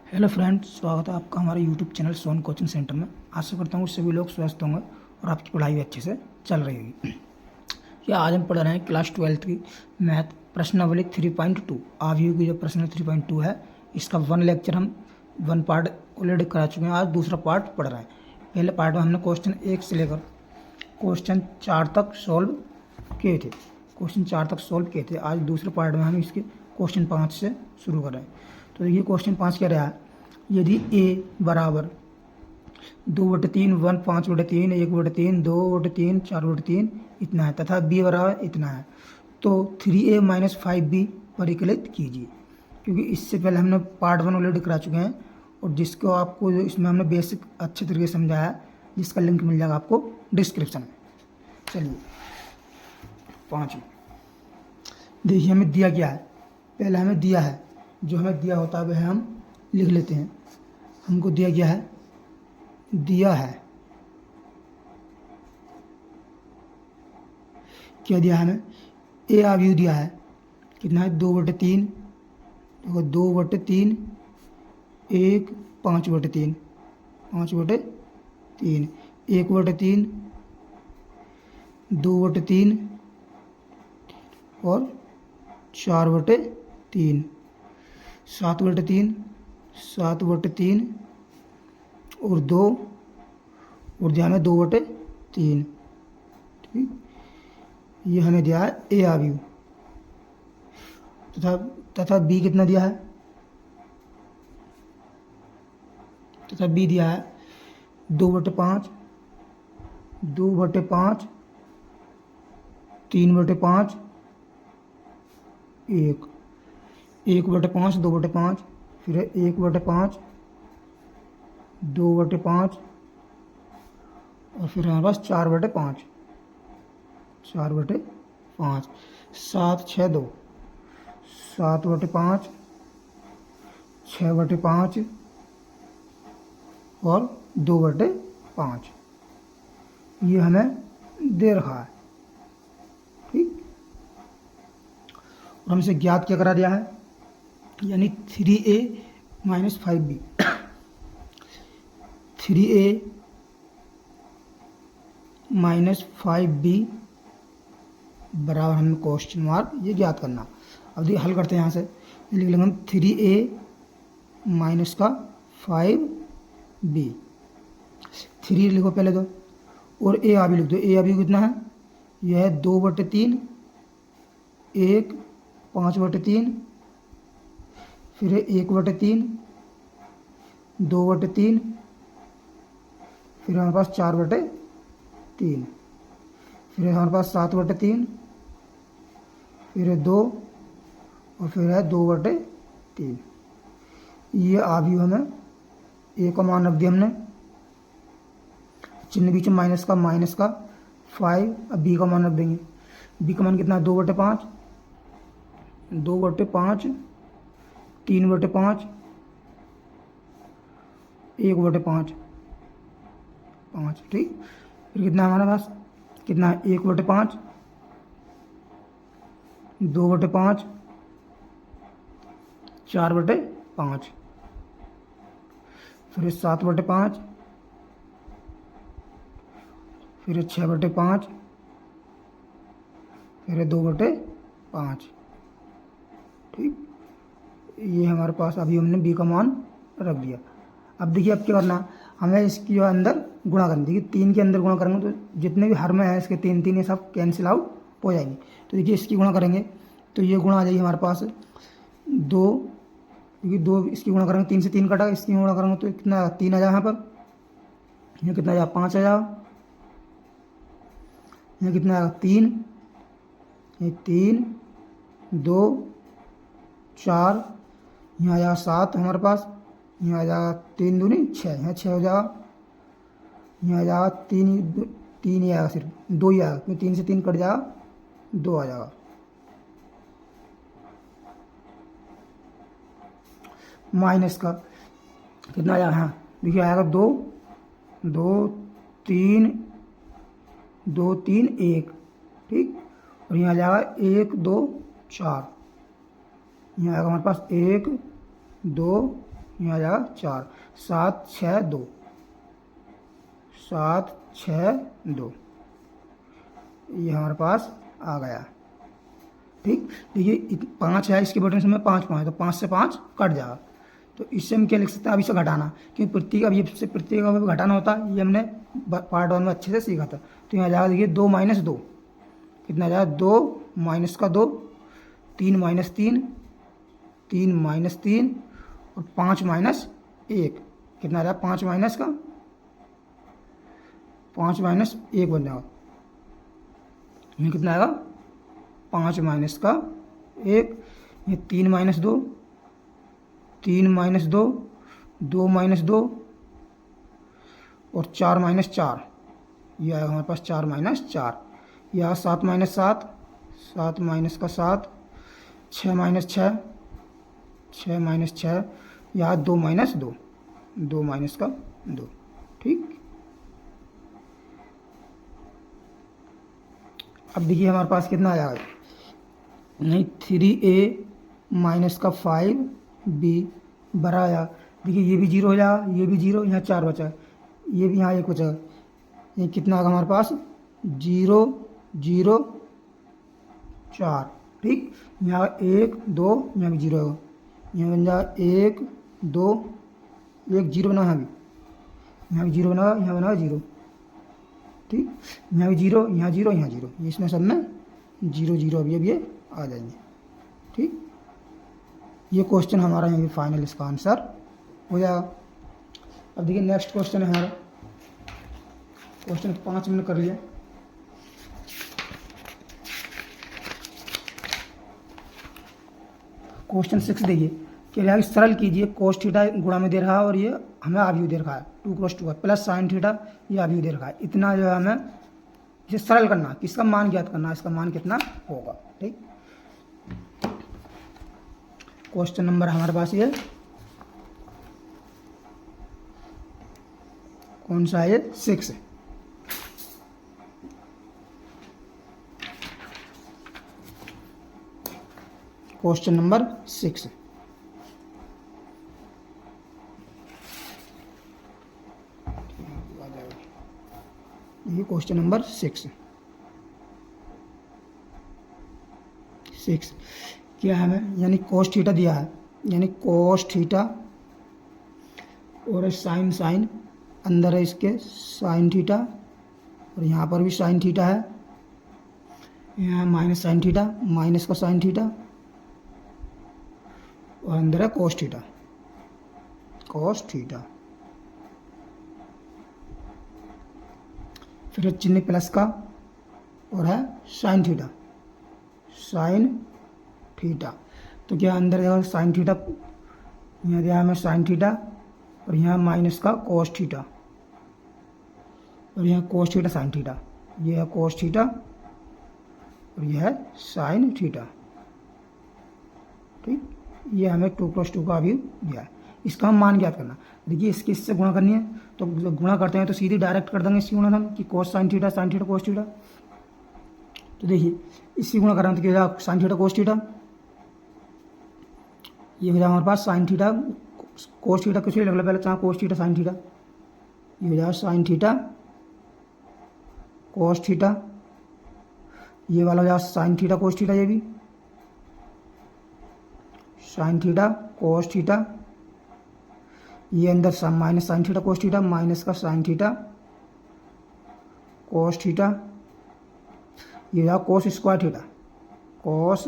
Hello friends, स्वागत है आपका हमारे यूट्यूब चैनल सोन कोचिंग सेंटर में। आशा करता हूँ सभी लोग स्वस्थ होंगे और आपकी पढ़ाई भी अच्छे से चल रही होगी। या आज हम पढ़ रहे हैं क्लास 12 की मैथ प्रश्नावली 3.2 आव्यूह की जो प्रश्न 3.2 है, इसका वन लेक्चर हम वन पार्ट ऑलरेडी करा चुके हैं। आज दूसरा पार्ट पढ़ रहे हैं। पहले पार्ट में हमने क्वेश्चन 1 से लेकर क्वेश्चन 4 तक सॉल्व किए थे। आज दूसरे पार्ट में हम इसके क्वेश्चन 5 से शुरू कर रहे हैं। तो देखिए क्वेश्चन 5 क्या रहा है। यदि a बराबर 2/3, 1 5/3, 1/3, 2/3, 4/3 इतना है तथा b बराबर इतना है, तो 3a - 5b परिकलित कीजिए। क्योंकि इससे पहले हमने पार्ट 1 ऑलरेडी करा चुके हैं और जिसको आपको इसमें हमने बेसिक अच्छे तरीके से समझाया, जिसका लिंक मिल जाएगा आपको डिस्क्रिप्शन में। चलिए 5 देखिए हमें दिया क्या है। पहले हमें दिया है, जो हमें दिया होता है वह हम लिख लेते हैं। हमको दिया क्या है, क्या दिया है हमें, ए आव्यूह दिया है। कितना है, 2/3, 2/3, 1 5/3, 5/3, 1/3, 2/3 और 4/3, 7/3, 7/3 और 2 और दिया हमें 2/3। ठीक, ये हमें दिया है ए आव्यूह। तथा बी कितना दिया है, तथा बी दिया है 2/5, 2/5, 3/5, 1, 1/5, 2/5, फिर 1/5, 2/5 और फिर हमारे पास 4/5, 4/5, 7 6 2, 7/5, 6/5 और 2/5 ये हमें दे रखा है। ठीक, और हमसे ज्ञात क्या करा दिया है, यानी 3a - 5b, 3a - 5b बराबर हमें क्वेश्चन मार्क ये ज्ञात करना। अब देखिए हल करते हैं। यहाँ से लिख लेंगे हम 3a - 5b, 3 लिखो पहले तो, और a आव्यूह लिख दो। a आव्यूह कितना है, यह है 2/3, 1 5/3, फिर 1/3, 2/3, फिर हमारे पास 4/3, फिर हमारे पास 7/3, फिर 2 और फिर है 2/3। ये आव्यूह हमें ए का मान रख दिया हमने, चिन्ह बीच में माइनस का 5। अब बी का मान रख देंगे। बी का मान कितना है, 2/5, 2/5, 3/5, 1/5, 5। ठीक, फिर कितना है हमारे पास, कितना है 1/5, 2/5, 4/5, फिर 7/5, फिर 6/5, फिर 2/5। ठीक, ये हमारे पास अभी हमने बी का मान रख दिया। अब देखिए अब क्या करना, हमें इसकी जो अंदर गुणा करनी। देखिए 3 के अंदर गुणा करेंगे तो जितने भी हर में है इसके 3 3 ये सब कैंसिल आउट हो जाएंगे। तो देखिए इसकी गुणा करेंगे तो ये गुणा आ जाएगी हमारे पास 2, क्योंकि 2 इसकी गुणा करेंगे, 3 से 3 कटा, इसकी गुणा करेंगे तो कितना 3 आ जाए यहाँ पर, यहाँ कितना आ जाए 5 आ जाए, यहाँ कितना आएगा 3, ये 3 2 4, यहाँ आ जाएगा 7 हमारे पास, यहाँ आ जाएगा 3 दूनी 6, यहाँ 6 हो जाएगा, यहाँ आ जाएगा 3 ही आएगा, सिर्फ 2 ही आएगा, क्योंकि 3 से 3 कट जाएगा, 2 आ जाएगा। माइनस का कितना आया, हाँ देखिए आएगा 2 2 3 2 3 1। ठीक, और यहाँ आ जाएगा 1 2 4, यहाँ आएगा हमारे पास 1 2 यहाँ आ जाएगा 4, 7 6 2, 7 6 2, ये हमारे पास आ गया। ठीक, देखिए 5 है, इसके बटन से में 5 5 तो 5 से 5 कट जाएगा। तो इससे हम क्या लिख सकते हैं, अब इसे घटाना, क्योंकि प्रतीक अब ये से प्रतीक अब घटाना होता है, ये हमने पार्ट 1 में अच्छे से सीखा था। तो यहाँ जाएगा देखिए 2 - 2 कितना जाएगा, 2 माइनस का 2, 3 - 3, 3 - 3 और 5 - 1 कितना जाएगा, 5 माइनस का 5 - 1 बन जाएगा। ये कितना आएगा, 5 माइनस का 1, ये 3 - 2, 3 - 2, 2 - 2 और 4 - 4, ये आएगा हमारे पास 4 - 4। यह 7 - 7, 7 माइनस का 7, 6 - 6, 6 - 6, यह 2 - 2, 2 माइनस का 2। ठीक, अब देखिए हमारे पास कितना आया, नहीं 3a माइनस का 5b बरा आया। देखिए ये भी 0 हो जाएगा, ये भी 0, यहाँ 4 बचा, ये भी यहाँ 1 बचा, ये कितना आएगा हमारे पास 0 0 4। ठीक, यहाँ 1 2, यहाँ भी 0 होगा, यहाँ बन जाएगा 1 2, 1 0 बना, यहाँ भी 0 बना, यहाँ बना 0। ठीक, यहाँ भी 0, यहाँ 0, यहाँ 0, इसमें सब में 0 0 अभी ये आ जाएंगे। ठीक, ये क्वेश्चन हमारा यहाँ फाइनल इसका आंसर हो जाएगा। अब देखिए नेक्स्ट क्वेश्चन है हमारा, क्वेश्चन 5 मिनट कर लिया। क्वेश्चन 6 देखिए, कह रहा है कि सरल कीजिए, कोस थीटा गुणा में दे रहा है और ये हमें आव्यूह दे रखा है 2 क्रॉस 2 प्लस साइन थीटा, ये आव्यूह दे रखा है। इतना जो है हमें इसे सरल करना, इसका मान ज्ञात करना, इसका मान कितना होगा। ठीक, क्वेश्चन नंबर हमारे पास ये कौन सा है, 6 है। क्वेश्चन नंबर 6, ये क्वेश्चन नंबर 6 क्या है हमें, यानी कोस थीटा दिया है, यानी कोस थीटा और साइन साइन अंदर है इसके साइन थीटा, और यहाँ पर भी साइन थीटा है, यहाँ माइनस साइन थीटा, माइनस का साइन थीटा, और अंदर है कोस थीटा, कोस थीटा। फिर चिन्ह प्लस का और है साइन थीटा, साइन थीटा। तो क्या अंदर देखो साइन थीटा, यहाँ दिया हमें साइन थीटा, और यहाँ माइनस का कोस थीटा, और यहाँ कोस थीटा साइन थीटा, ये है कोस थीटा और यह है साइन थीटा। ठीक, ये हमें 2 क्रॉस 2 का अभी दिया है, इसका हम मान ज्ञात करना। देखिए इसके इससे गुणा करनी है, तो गुणा करते हैं तो सीधे डायरेक्ट कर देंगे इसकी गुणा कि कोस साइन थीटा कोस थीटा। तो देखिए इसकी गुणा कर रहे हैं तो क्या हो जाएगा, साइन थीटा कोस थीटा, ये हो जाएगा हमारे पास साइन थीटा कोस थीटा, कुछ नहीं लगना पहले चाहे कोस थीटा साइन थीटा, ये हो जाएगा साइन थीटा कोस थीटा, ये वाला हो जाएगा साइन थीटा कोस थीटा, ये भी साइन थीटा कोस थीटा, ये अंदर minus sine theta cos theta, minus का साइन थीटा कोस थीटा, ये हो जाएगा कोस स्क्वायर थीटा, कोस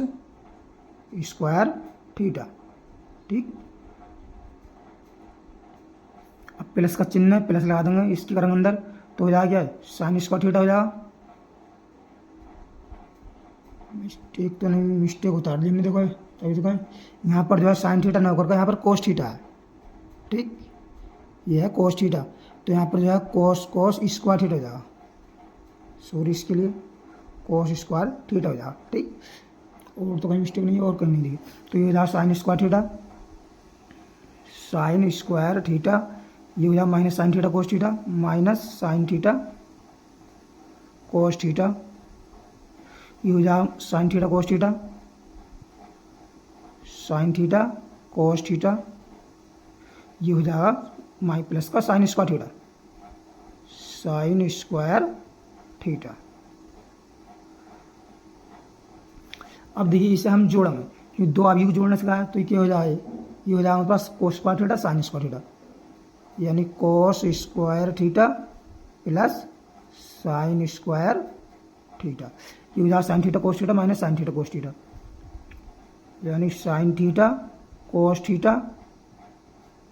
स्क्वायर थीटा। ठीक, अब प्लस का चिन्ह है, प्लस लगा देंगे इसकी करेंगे अंदर, तो हो जाएगा क्या, साइन स्क्वायर थीटा हो जाएगा। मिस्टेक तो नहीं, मिस्टेक उतार दी मैंने, देखो तभी तो कहें यहाँ पर जो है साइन थीटा ना होकर यहाँ पर कोस थीटा है। ठीक, ये है कोस थीटा, तो यहाँ पर जो है कोस स्क्वायर थीटा हो जाएगा, सॉरी इसके लिए कोस स्क्वायर थीटा हो जाएगा। ठीक, और तो कहीं मिस्टेक नहीं है, और कहीं नहीं दी, तो ये हो जाएगा sign square theta, sine square theta, ये हो जाएगा minus sine theta cos theta, minus sine theta cos theta, ये हो जाएगा sine theta cos theta, sign theta cos theta, ये हो जाएगा माई प्लस का sign square theta, sine square theta. अब देखिए इसे हम जोड़ेंगे क्योंकि दो अभी को जोड़ने से कहा, तो ये क्या हो जाए, ये हो जाएगा हमारे पास cos square theta sine square theta, यानी cos square theta plus sine square theta. ये हो जाएगा sine theta cos theta minus sine theta cos theta, यानी sine theta cos theta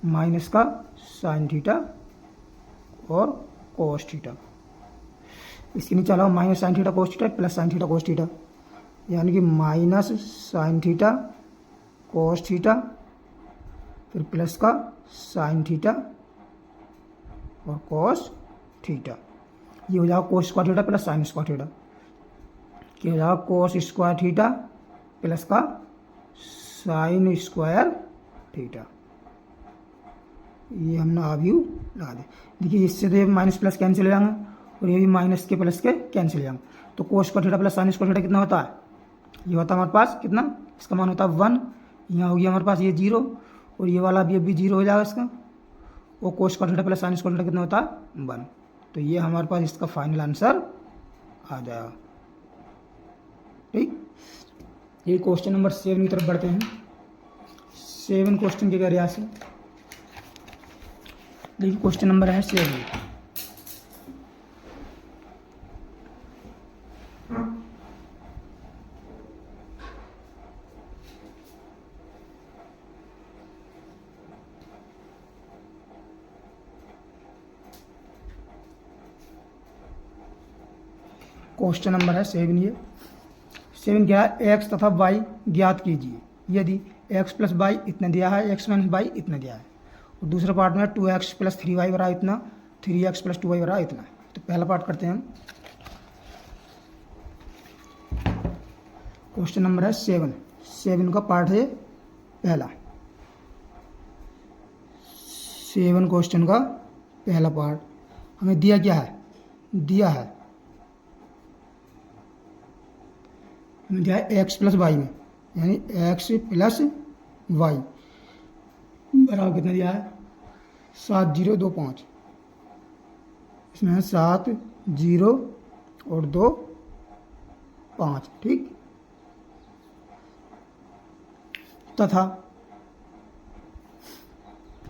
minus का साइन थीटा और कोस थीटा। इसके नीचे अलावा minus sine theta cos theta plus sine theta cos theta, यानी कि minus sine theta cos theta फिर plus का साइन थीटा और कोस थीटा। ये हो जाएगा कोस square theta plus sine square theta, क्या हो जाएगा कोस स्क्वायर थीटा प्लस का साइन स्क्वायर थीटा। ये हमने अभी लगा दे। देखिए इससे तो ये माइनस प्लस कैंसिल हो जाएंगे और ये भी माइनस के प्लस के कैंसिल हो जाएंगे, तो कोस square theta plus sine square theta कितना होता है, ये होता है हमारे पास कितना, इसका मान होता है 1, यहाँ हो गया हमारे पास ये 0 और ये वाला भी 0 हो जाएगा इसका, और कोस square theta plus sine square theta कितना होता है 1। तो ये हमारे पास इसका फाइनल आंसर आ जाएगा। ठीक, ये क्वेश्चन नंबर 7 की तरफ बढ़ते हैं। 7 क्वेश्चन के क्या से देखिए, क्वेश्चन नंबर है 7। क्वेश्चन नंबर है 7। ये 7 क्या है, एक्स तथा वाई ज्ञात कीजिए यदि एक्स प्लस वाई इतना दिया है, एक्स माइनस वाई इतना दिया है, और दूसरे पार्ट में 2x प्लस 3y बरा इतना, 3x प्लस 2y बरा इतना। तो पहला पार्ट करते हैं हम। क्वेश्चन नंबर है 7 का पार्ट है पहला। 7 क्वेश्चन का पहला पार्ट हमें दिया क्या है, दिया है हमें दिया है एक्स प्लस वाई में, यानी एक्स प्लस वाई बराबर कितना दिया है 7025। इसमें है 7 0 और 2 5। ठीक, तथा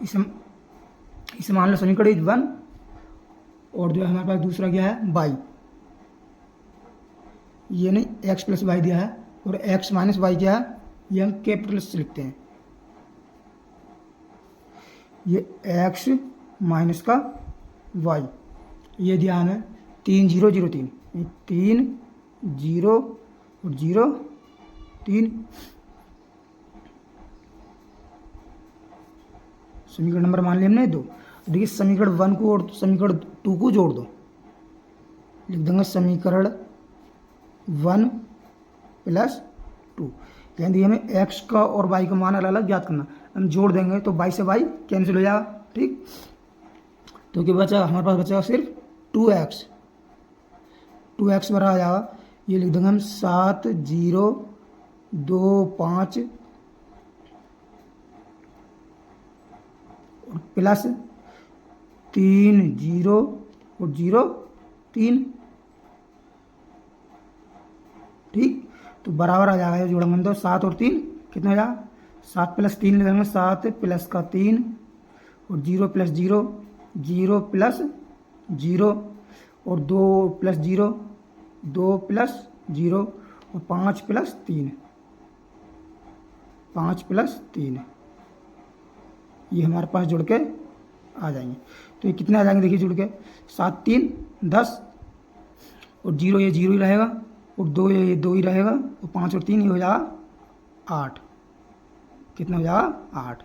इसे मान लो समीकरण इज 1, और जो हमारे पास दूसरा क्या है वाई, ये नहीं एक्स प्लस वाई दिया है, और एक्स माइनस वाई क्या है, ये हम कैपिटल से लिखते हैं, ये x माइनस का y, ये दिया हमें 3 0 0 3, 3 0 और 0 3। समीकरण नंबर मान लिया हमने 2। देखिए समीकरण 1 को और समीकरण 2 को जोड़ दो, लिख देंगे समीकरण 1 प्लस 2, यानी हमें x का और y का मान अलग अलग ज्ञात करना, हम जोड़ देंगे तो y से y कैंसिल हो जाएगा। ठीक, तो क्या बचा हमारे पास, बचेगा सिर्फ 2x, 2x बराबर आ जाएगा, ये लिख देंगे हम 7 0 2 5 और प्लस 3 0 और 0 3। ठीक, तो बराबर आ जाएगा, ये जोड़ेंगे तो 7 और 3 कितना हो जाएगा, 7 प्लस 3 लगाएंगे 7 प्लस का 3 और 0 प्लस 0 0 प्लस 0 और 2 प्लस 0 2 प्लस 0 और 5 प्लस 3 5 प्लस 3, ये हमारे पास जुड़ के आ जाएंगे। तो ये कितने आ जाएंगे, देखिए जुड़ के 7 3 10 और 0 ये 0 ही रहेगा और 2 ये 2 ही रहेगा और 5 और 3 ये हो जाएगा 8। कितना हो जाएगा 8।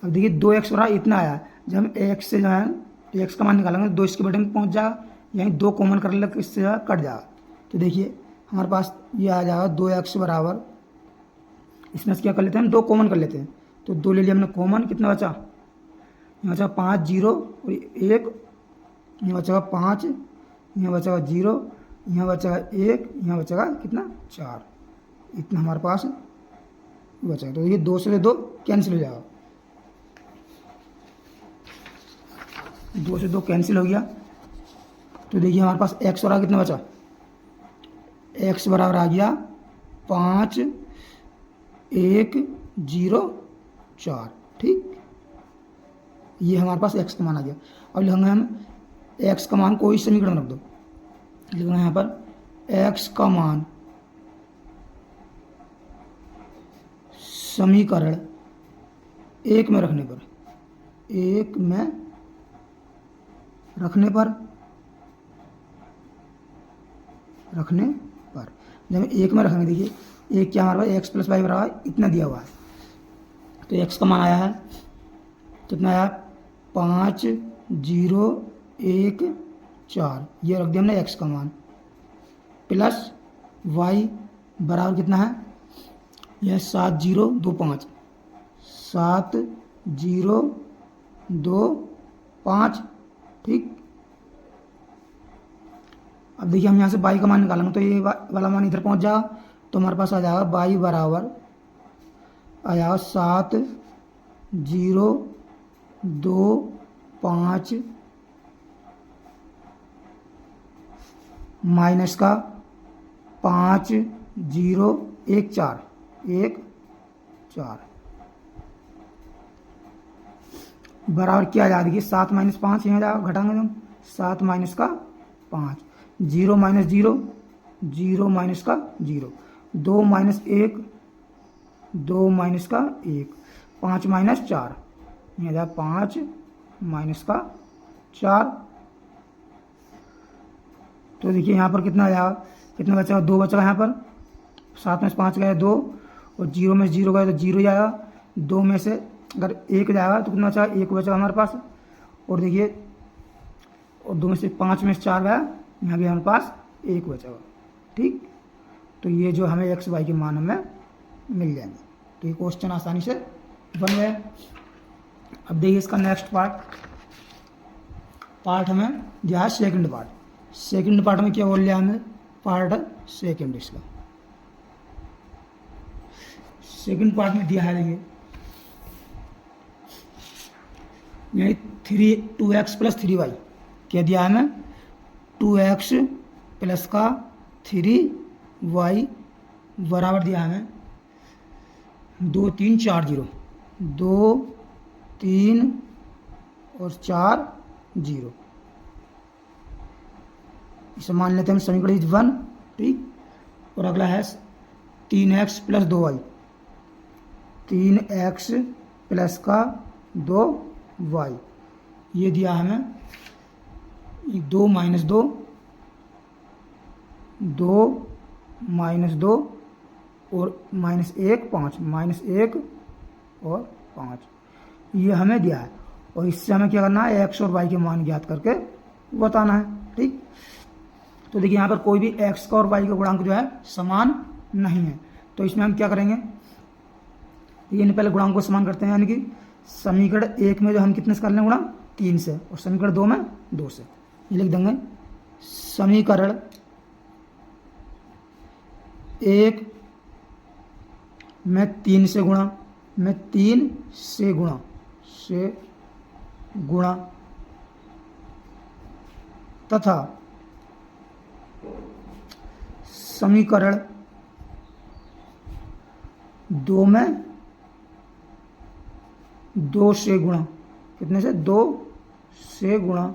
अब देखिए 2x बराबर इतना आया, जब हम x से जो है x का मान निकालेंगे 2 इसके बटे में पहुंच जाएगा, यहीं 2 कॉमन कर ले इससे कट जाएगा। तो देखिए हमारे पास ये आ जाएगा 2x बराबर, इसमें से क्या कर लेते हैं हम 2 कॉमन कर लेते हैं, तो 2 ले लिया हमने कॉमन, कितना बचा, यहाँ बचा 5 0 और 1, यहाँ बचेगा 5, यहाँ बचेगा 0, यहाँ बचेगा 1, यहाँ बचेगा कितना 4, इतना हमारे पास बचा। तो ये 2 से 2 कैंसिल हो जाएगा, 2 से 2 कैंसिल हो गया। तो देखिए हमारे पास x और कितना बचा, x बराबर आ गया 5 1 0 4। ठीक, ये हमारे पास x का मान आ गया। अब लिखेंगे हम x का मान कोई समीकरण रख दो, लिखना है यहाँ पर x का मान समीकरण 1 में रखने पर, 1 में रखने पर जब 1 में रखेंगे, देखिए 1 क्या हमारे पास x प्लस वाई बराबर इतना दिया हुआ है। तो x का मान आया है कितना आया, 5 0 1 4, ये रख दिया हमने x का मान, प्लस y बराबर कितना है, यह 7 0 2 5, 7 0 2 5। ठीक, अब देखिए हम यहाँ से y का मान निकालेंगे तो ये वाला मान इधर पहुँच जाएगा, तो हमारे पास आ जाएगा y बराबर आ जाएगा 7 0 2 5 माइनस का 5 0 1 4 1 4 बराबर क्या आ जाएगा, देखिए 7 माइनस 5 यहाँ जाएगा, घटाएंगे हम 7 माइनस का 5, 0 माइनस 0 0 माइनस का 0, 2 माइनस 1 2 माइनस का 1, 5 माइनस 4 यहाँ जाएगा 5 माइनस का 4। तो देखिए यहाँ पर कितना आ जाएगा, कितना बचा, 2 बचा यहाँ पर, 7 में से 5 गया 2 और 0 में से 0 गया तो 0 जाएगा, 2 में से अगर 1 जाएगा तो कितना बचा, 1 बचा हमारे पास। और देखिए और 2 में से 5 में से 4 गया, यहाँ भी हमारे पास 1 बचा हुआ। ठीक, तो ये जो हमें x y के मान हमें मिल जाएंगे। तो ये क्वेश्चन आसानी से बन गया। अब देखिए इसका नेक्स्ट पार्ट हमें दिया है सेकंड पार्ट। सेकंड पार्ट में क्या बोल लिया हमें, पार्ट सेकंड इसका सेकंड पार्ट में दिया है, देखिए यही 2x प्लस 3y क्या दिया है हमें, 2x प्लस का 3y बराबर दिया है हमें 2 3 4 0, 2 3 और 4 0। इसे मान लेते हैं हम समीकरण 1। ठीक, और अगला है 3x plus 2y, 3x plus का 2y ये दिया हमें 2 माइनस 2 2 माइनस 2 और माइनस 1 5, माइनस 1 और 5 ये हमें दिया है। और इससे हमें क्या करना है, x और y के मान ज्ञात करके बताना है। ठीक, तो देखिए यहाँ पर कोई भी x का और y का गुणांक जो है समान नहीं है, तो इसमें हम क्या करेंगे, ये पहले गुणांक को समान करते हैं, यानी कि समीकरण 1 में जो हम कितने से कर लें गुणा 3 से, और समीकरण 2 में 2 से। ये लिख देंगे समीकरण 1 में 3 से गुणा, में 3 से गुणा तथा समीकरण 2 में 2 से गुणा, कितने से, 2 से गुणा,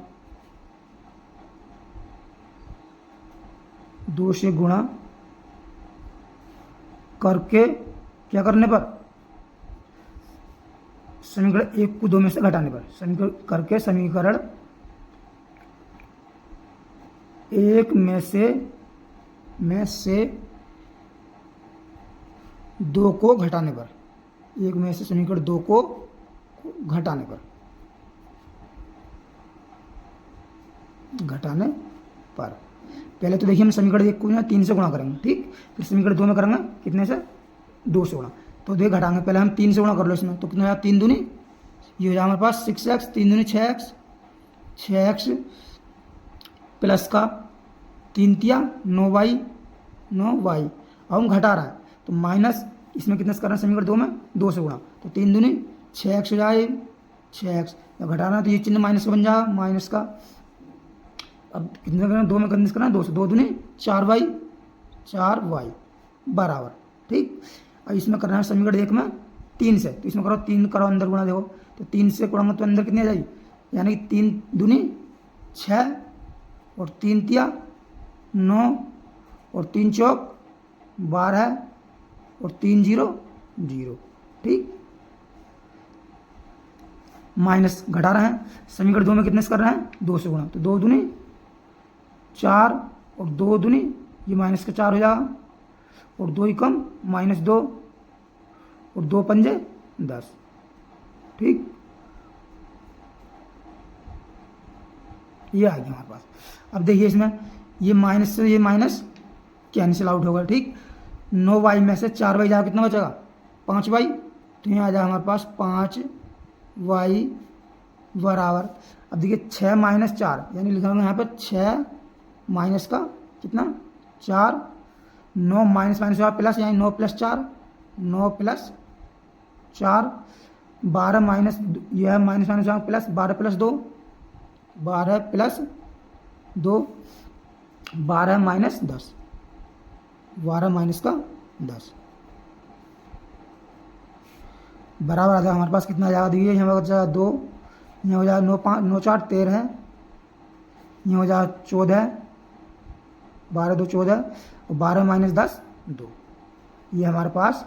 2 से गुणा करके क्या करने पर, समीकरण 1 को 2 में से घटाने पर, समीकरण करके समीकरण 1 में से 2 को घटाने पर, 1 में से समीकरण 2 को घटाने पर, पहले तो देखिए हम समीकरण 1 को 3 से गुणा करेंगे। ठीक, फिर समीकरण 2 में करेंगे कितने से, 2 से गुणा। तो देखिए घटाएंगे, पहले हम 3 से गुणा कर लो इसमें, तो कितना हो जाएगा, 3 दूनी, ये हो जाएगा हमारे पास 6x, 3 दूनी 6x, 6x प्लस का 3 तिया 9y, 9y। अब हम घटा रहा है तो माइनस इसमें कितना से करना है समीकरण 2 में 2 से गुणा, तो 3 दूनी 6x हो जाए 6x, जब घटाना तो ये चिन्ह माइनस का बन जाएगा माइनस का। अब कितने करना 2 में कितने से करना है 2 से, 2 दूनी 4y बराबर, ठीक। अब इसमें करना है समीकरण 1 में 3 से, तो इसमें करो 3 करो अंदर गुणा, देखो तो 3 से गुणा तो अंदर कितनी आ जाएगी, यानी 3 दूनी 6 और 3 तिया 9 और 3 चौक 12 और 3 0 0, ठीक। माइनस घटा रहे हैं, समीकरण 2 में कितने से कर रहे हैं 2 से गुणा, तो 2 दूनी 4 और 2 दूनी ये माइनस का 4 हो जाएगा और 2 ही कम -2 और 2 पंजे 10, ठीक। ये आ गया हमारे पास। अब देखिए इसमें ये माइनस से ये माइनस कैंसिल आउट होगा, ठीक। 9y में से 4y जाएगा, कितना बचेगा 5y, तो यहाँ आ जाएगा हमारे पास 5y बराबर। अब देखिए 6 - 4 यानी लिखा होगा यहाँ पे 6 माइनस का कितना 4, 9 माइनस हुआ प्लस, यानी 9 + 4 9 + 4, 12 माइनस यह माइनस हुआ प्लस, 12 + 2 12 + 2 12 - 10 12 - 10 बराबर आ जाएगा हमारे पास कितना आ जाएगा, देखिए यहाँ हो जाएगा 2, यहाँ हो जाएगा 9 5 9 4 13, यहाँ हो जाएगा 14 12 2 14 और 12 - 10 2, ये हमारे पास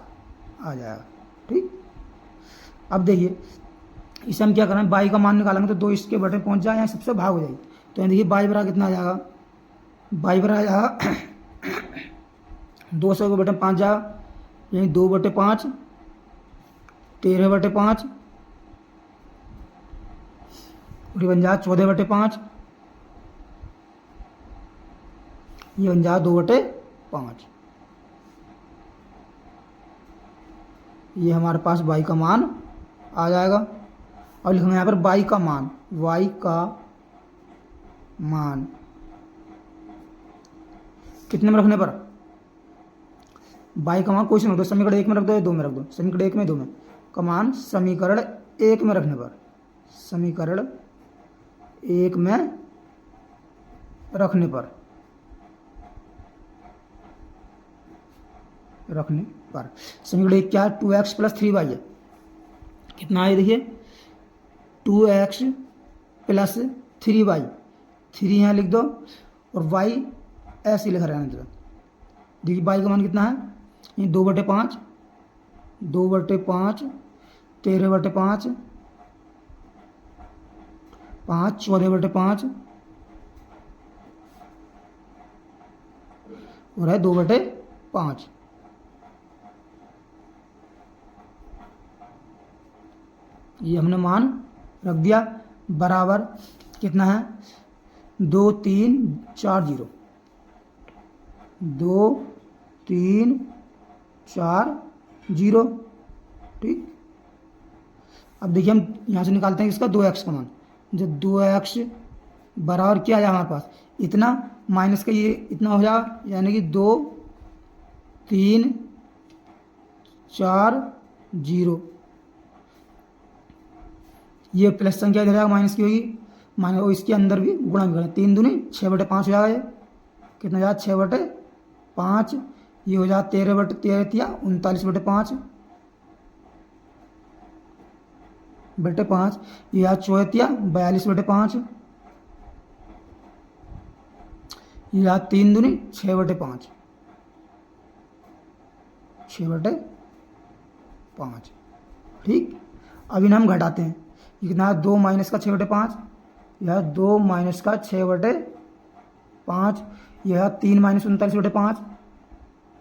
आ जाएगा, ठीक। अब देखिए इसे हम क्या करें, बाई का मान निकालेंगे तो 2 इसके बटे पहुंच जाए, यहाँ सबसे भाग हो जाएगी, तो यहाँ देखिए बाई बराबर कितना आ जाएगा, बाई बराबर आ जाएगा 200 के बटे 5 जाएगा, यानी 2/5 13/5 और ये बन जाएगा 14/5, ये बन जाएगा 2/5, ये हमारे पास y का मान आ जाएगा। और लिखेंगे यहाँ पर y का मान, y का मान कितने में रखने पर, y का मान क्वेश्चन हो तो समीकरण 1 में रख दो या 2 में रख दो, समीकरण 1 में 2 में का मान समीकरण 1 में रखने पर, समीकरण 1 में रखने पर समीकरण 1 क्या है 2x + 3y है, कितना है देखिए 2x + 3y, 3 यहाँ लिख दो और y ऐसे लिखा रहना चाहिए। देखिए y का मान कितना है, ये 2/5 2/5 13/5 5 14/5 और है 2/5, ये हमने मान रख दिया बराबर कितना है 2 3 4 0 2 3 4 0, ठीक। अब देखिए हम यहाँ से निकालते हैं इसका 2x का मान, जब 2x बराबर क्या आया हमारे पास इतना माइनस का ये इतना हो जाएगा, यानी कि 2 3 4 0, ये प्लस संख्या इधर आएगा माइनस की होगी, माइनस और इसके अंदर भी गुणा भी करें, 3 दूनी 6/5 हो जाएगा, कितना जाएगा 6/5, ये हो जाएगा 13/13 39/5 /5, ये यहाँ 34 42/5, ये यहाँ 3 दूनी 6/5 6/5, ठीक। अब इन्हें हम घटाते हैं, ये कितना है 2 माइनस का 6/5, यह 2 माइनस का 6/5, यह 3 - 39/5,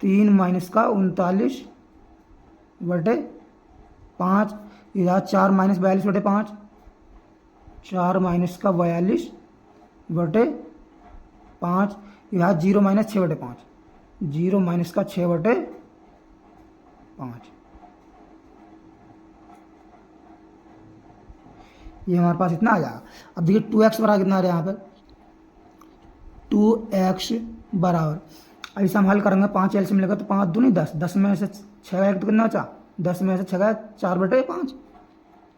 3 माइनस का 39/5, यह 4 - 42/5, 4 माइनस का 42/5, यह 0 - 6/5, 0 माइनस का 6/5, ये हमारे पास इतना आ जाएगा। अब देखिए 2x बराबर कितना आ रहा है यहाँ पर 2x बराबर, अब इसे हम हल करेंगे 5 एलसीएम लेकर तो 5 दूनी 10, 10 में से छः का एक तो कितना बचा 10 में से 6 का 4/5,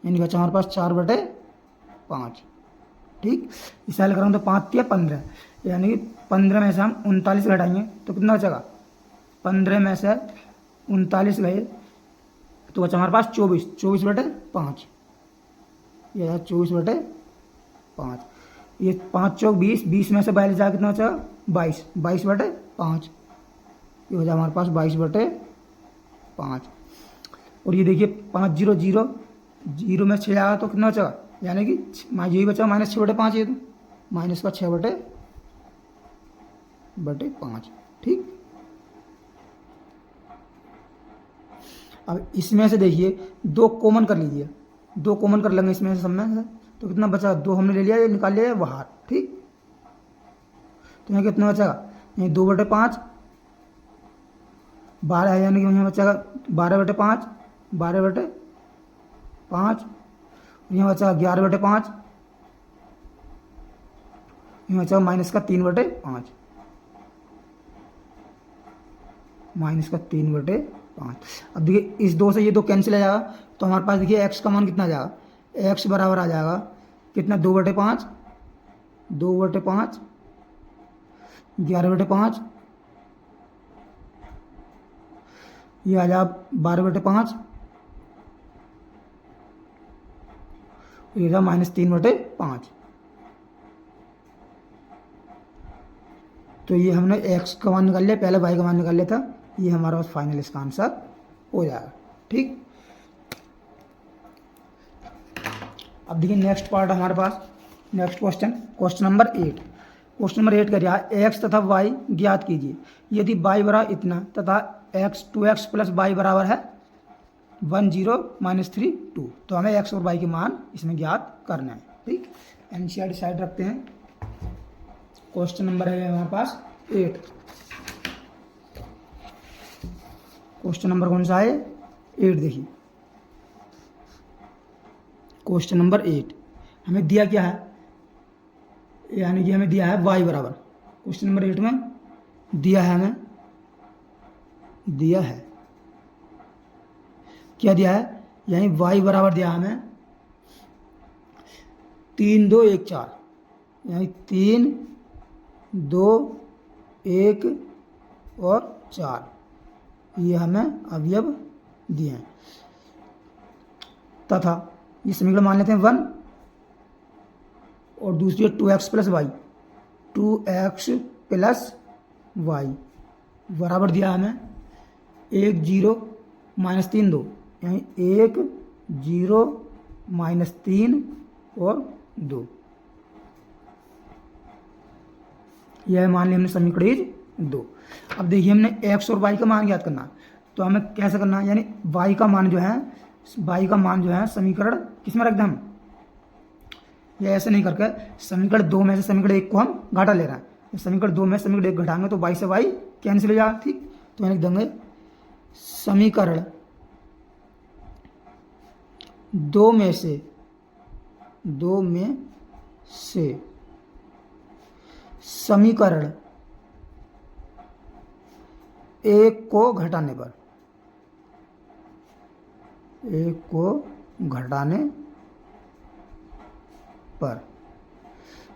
यानी बचा हमारे पास 4/5। ठीक, इसे हल करूँ तो 5 या 15, यानी कि 15 में से हम 39 घटाएंगे तो कितना बचेगा 15 में से 39 गए तो बचा हमारे पास 24/5, यह 24/5। ये 5 चौक 20, 20 में से 42 जाए कितना बचा 22/5, ये हो जाए हमारे पास 22/5। और ये देखिए 5 0 0 0 में 6 आया तो कितना बचा, यानी कि यही बचा -6/5, ये तो माइनस का 6/5। ठीक, अब इसमें से देखिए 2 कॉमन कर लीजिए, 2 कॉमन कर लेंगे इसमें से सब में से, तो कितना बचा 2 हमने ले लिया, ये निकाल लिया बाहर। ठीक, तो यहाँ कितना बचेगा, यही 2/5 12 है, यानी कि यहाँ बचेगा 12/5, 12/5, यहाँ बचा 11/5, यहाँ बचा माइनस का 3/5, -3/5। अब देखिए इस 2 से ये 2 कैंसिल आ जाएगा, तो हमारे पास देखिए x का मान कितना आ जाएगा, x बराबर आ जाएगा कितना 2/5, 2/5, 11/5, ये आ जाएगा 12/5, ये था -3/5। तो ये हमने x का मान निकाल लिया, पहले y का मान निकाल लिया था, ये हमारा फाइनल इसका आंसर हो जाएगा। ठीक, अब देखिए नेक्स्ट पार्ट हमारे पास, next question number 8। Question number 8 करिए, x तथा y ज्ञात कीजिए यदि y बराबर इतना तथा x 2x प्लस y बराबर है 1 0 -3 2, तो हमें x और y के मान इसमें ज्ञात करना है। ठीक, एनसीईआरटी साइड रखते हैं। क्वेश्चन नंबर है हमारे पास 8। क्वेश्चन नंबर कौन सा है 8, देखिए क्वेश्चन नंबर 8 हमें दिया क्या है, यानी कि हमें दिया है y बराबर, क्वेश्चन नंबर 8 में दिया है, हमें दिया है क्या दिया है, यानी y बराबर दिया है हमें 3 2 1 4, यानी 3 2 1 और 4, ये हमें अवयव दिए हैं, तथा ये समीकरण मान लेते हैं 1, और दूसरी है 2x plus Y, 2x plus Y बराबर दिया हमें 1 0 -3 2, यानी 1 0 -3 और 2, यह मान लिया हमने समीकरण 2। अब देखिए हमने x और y का मान ज्ञात करना, तो हमें कैसे करना है, यानी y का मान जो है समीकरण किस में रख दें हम, या ऐसे नहीं करके समीकरण 2 में से समीकरण 1 को हम घटा ले रहे हैं, समीकरण 2 में समीकरण 1 घटाएंगे तो y से y कैंसिल हो जाएगा। ठीक, तो यानी देंगे समीकरण 2 में से समीकरण 1 को घटाने पर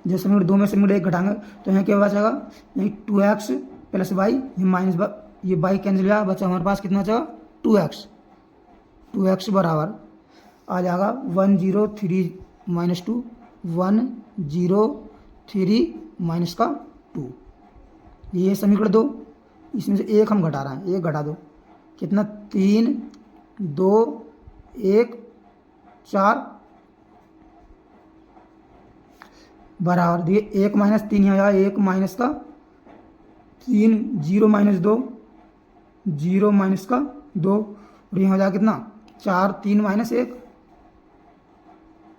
जब समीकरण 2 में समीकरण 1 घटाएंगे तो यहाँ क्या बचेगा, यही 2x प्लस वाई, ये माइनस ये y कैंसिल हो जाएगा, बचा हमारे पास कितना बचेगा 2x बराबर आ जाएगा 1 0 3 -2, 1 0 3 माइनस का 2, ये समीकरण 2, इसमें से 1 हम घटा रहे हैं, 1 घटा दो कितना 3 2 1 4 बराबर देखिए 1 -3 यहाँ आया, 1 माइनस का 3 0 -2 0 माइनस का 2, और यहाँ हो जाएगा कितना 4 3 -1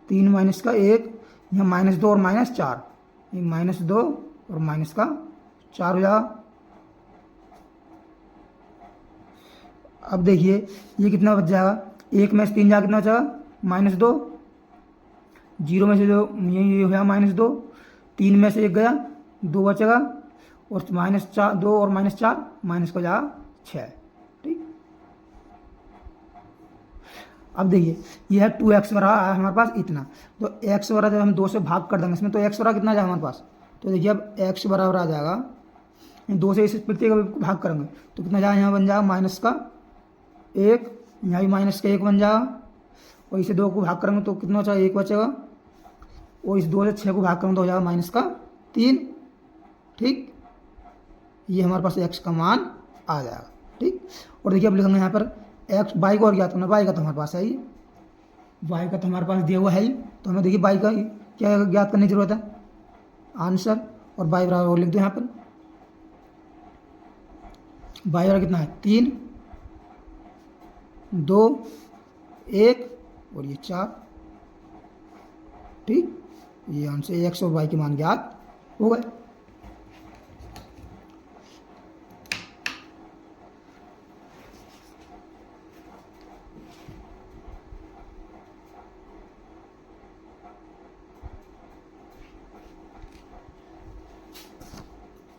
3 माइनस का 1, यहाँ -2 और -4, ये -2 और माइनस का 4 हो जाएगा। अब देखिए ये कितना बच जाएगा, 1 में से 3 जाएगा कितना बचेगा -2, 0 में से जो ये हुआ -2, 3 में से 1 गया 2 बचेगा, और -4 2 और -4 माइनस को जाएगा 6। ठीक, अब देखिए ये है 2x बराबर है हमारे पास इतना, तो x बराबर जब हम 2 से भाग कर देंगे इसमें तो x बराबर कितना आ जाएगा हमारे पास, तो देखिए अब x बराबर आ जाएगा 2 से इस प्रत्येक भाग करेंगे तो कितना जाएगा, यहाँ बन जाएगा माइनस का 1, यहाँ भी माइनस का 1 बन जाएगा, और इसे 2 को भाग करेंगे तो कितना बचा, 1 बचेगा, और इस 2 से 6 को भाग करेंगे तो हो जाएगा माइनस का 3। ठीक, ये हमारे पास x का मान आ जाएगा। ठीक, और देखिए अब लिखेंगे यहाँ पर x, y को और ज्ञात करना, y का तो हमारे पास है ही, y का तो हमारे पास दिया हुआ है ही, तो हमें देखिए y का क्या ज्ञात करने की जरूरत है, आंसर, और y बराबर लिख दो यहाँ पर, y बराबर कितना है 3, 2, 1 और ये 4। ठीक, ये आंसर x और y के मान ज्ञात हो गए।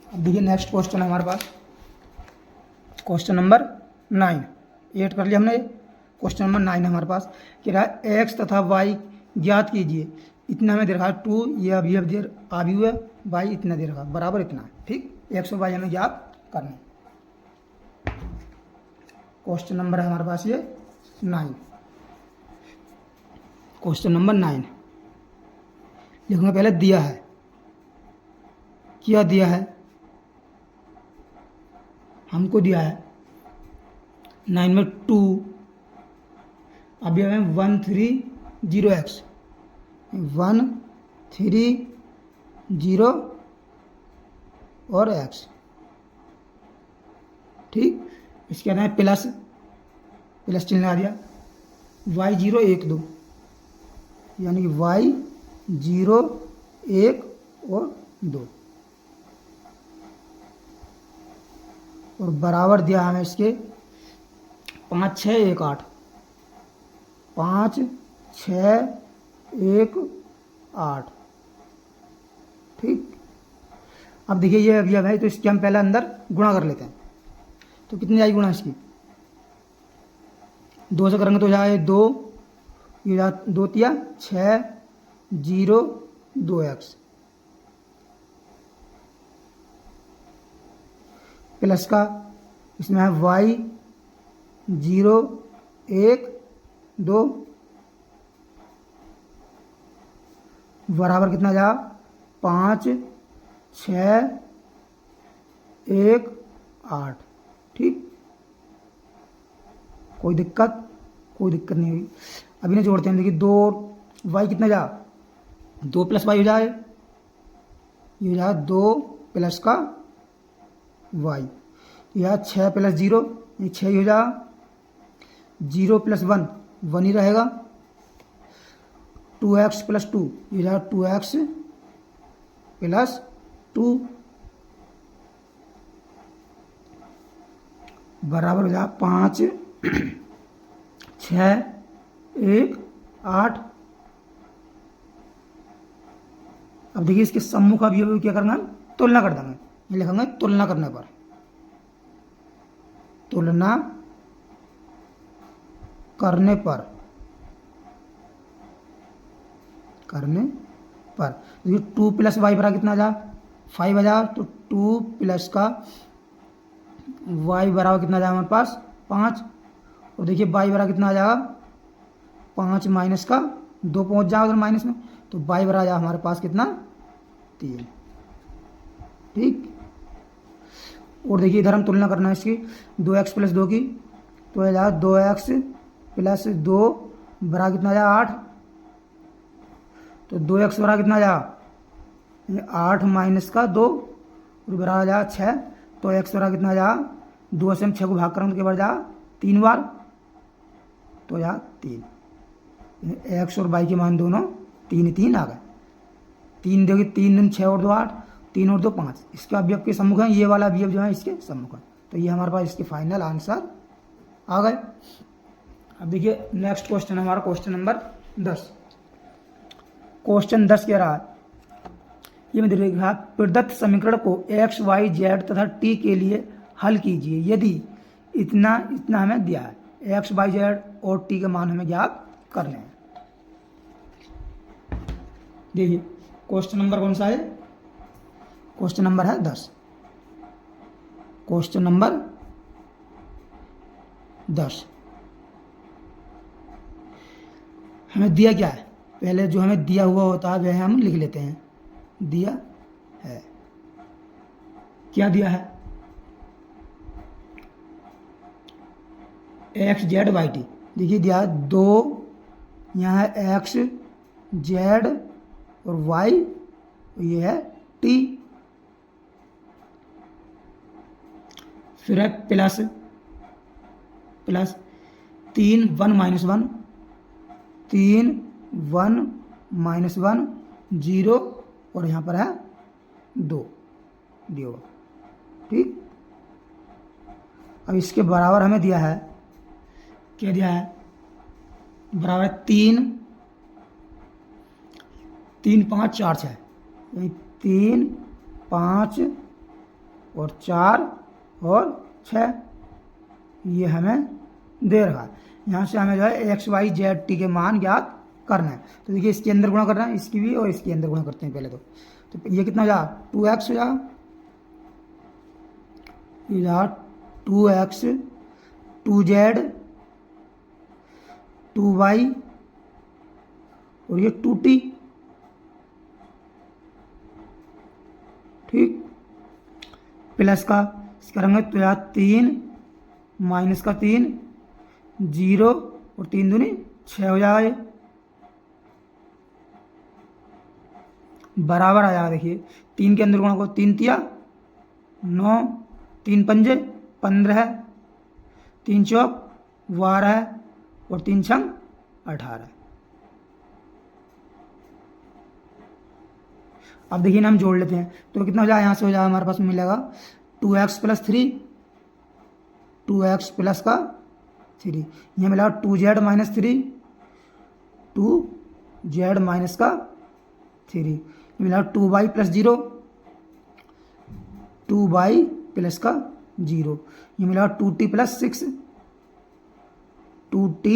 अब देखिए नेक्स्ट क्वेश्चन है हमारे पास, क्वेश्चन नंबर 9, 8 कर लिया हमने, क्वेश्चन नंबर 9 हमारे पास कह रहा है एक्स तथा वाई ज्ञात कीजिए, इतना हमें दे रखा है 2, ये अभी अभी हुआ, वाई इतना दे रखा बराबर इतना। ठीक, एक्स और वाई हमें ज्ञात करना। क्वेश्चन नंबर है हमारे पास ये 9, क्वेश्चन नंबर 9 लिखूंगा, पहले दिया है, क्या दिया है, हमको दिया है 9 में 2, अभी हमें 130x, 130 और x। ठीक, इसके बाद है प्लस चिन्ह लगा दिया, y0 1 2, यानी कि y0 1 और 2, और बराबर दिया हमें इसके 5 6 1 8, 5 6 1 8। ठीक, अब देखिए ये अभी है तो इसके हम पहले अंदर गुणा कर लेते हैं, तो कितनी आएगी गुणा इसकी, 2 से करेंगे तो जाए 2, ये 2 तिया 6 0 2x, प्लस का इसमें है y0 1 2 बराबर कितना जा 5 6 1 8। ठीक, कोई दिक्कत नहीं हुई। अभी ना जोड़ते हैं, देखिए 2 y कितना जा 2 प्लस वाई हो जाए, ये हो जाए 2 प्लस का y, यह 6 प्लस 0 ये 6 ही हो जाएगा, 0 प्लस 1 1 ही रहेगा, 2x प्लस 2 ये जाएगा 2x प्लस 2 बराबर हो जाएगा 5 6 1 8। अब देखिए इसके सम्मुख अवयव क्या करना है, तुलना कर देंगे, लिखेंगे तुलना करने पर, तुलना करने पर देखिए 2 प्लस वाई बराबर कितना जा 5 आ जाएगा, तो 2 प्लस का वाई बराबर कितना आ जाएगा हमारे पास 5, और देखिए वाई बराबर कितना आ जाएगा 5 माइनस का 2 पहुंच जाएगा उधर माइनस में, तो वाई बराबर आ जाएगा हमारे पास कितना 3। ठीक, और देखिए इधर हम तुलना करना है इसकी 2x प्लस 2 की, तो यह जाएगा 2x प्लस 2 बराबर कितना जाएगा 8, तो 2x बराबर कितना जाएगा 8 माइनस का 2 और बराबर जाएगा 6, तो x बराबर कितना जाएगा 2 से हम 6 को भाग करेंगे तो क्या बार जाएगा 3 बार, तो जाएगा 3। x और y के मान दोनों 3 3 आ गए, 3 देखिए 3 दिन 6 और 2 8, 3 और 2 5, इसका अवयव के सम्मुख है, ये वाला अवयव जो है इसके सम्मुख है, तो ये हमारे पास इसके फाइनल आंसर आ गए। अब देखिए नेक्स्ट क्वेश्चन हमारा क्वेश्चन नंबर 10, क्वेश्चन 10 कह रहा है, ये मैं देखा प्रदत्त समीकरण को x y z तथा t के लिए हल कीजिए यदि इतना हमें दिया है, एक्स वाई जेड और टी के मान हमें ज्ञात करने हैं। देखिए क्वेश्चन नंबर कौन सा है? क्वेश्चन नंबर है 10। क्वेश्चन नंबर 10 हमें दिया क्या है? पहले जो हमें दिया हुआ होता है वह हम लिख लेते हैं। दिया है, क्या दिया है? X z y t. देखिए दिया है 2, यहाँ है एक्स जेड और वाई, ये है टी। फिर है प्लस 3 1 -1, 3 1 -1 0 और यहाँ पर है 2 दिया हुआ। ठीक, अब इसके बराबर हमें दिया है, क्या दिया है? बराबर 3 5 4 6, 3 5 और 4 और 6 ये हमें दे रहा है। यहाँ से हमें जो है एक्स वाई जेड टी के मान ज्ञात करना है। तो देखिए इसके अंदर गुणा करना है, इसकी भी और इसके अंदर गुणा करते हैं पहले। तो ये कितना हो जाएगा? 2x हो जाएगा, ये जाएगा 2x 2z 2y और ये 2t। ठीक, प्लस का इसका रंग तो यार 3 माइनस का 3 0 और 3 दूनी 6 हो जाएगा। ये बराबर आ जाएगा। देखिए 3 के अंदर गुणा को 3 तिया 9, 3 पंजे 15, 3 चौक 12 और 3 छंग 18। अब देखिए ना हम जोड़ लेते हैं तो कितना हो जाएगा? यहाँ से हो जाएगा हमारे पास मिलेगा 2x + 3, 2x प्लस का 3, यहाँ मिला 2z - 3, 2z माइनस का 3, मिला 2y + 0, 2y प्लस का 0, ये मिला 2t + 6, 2t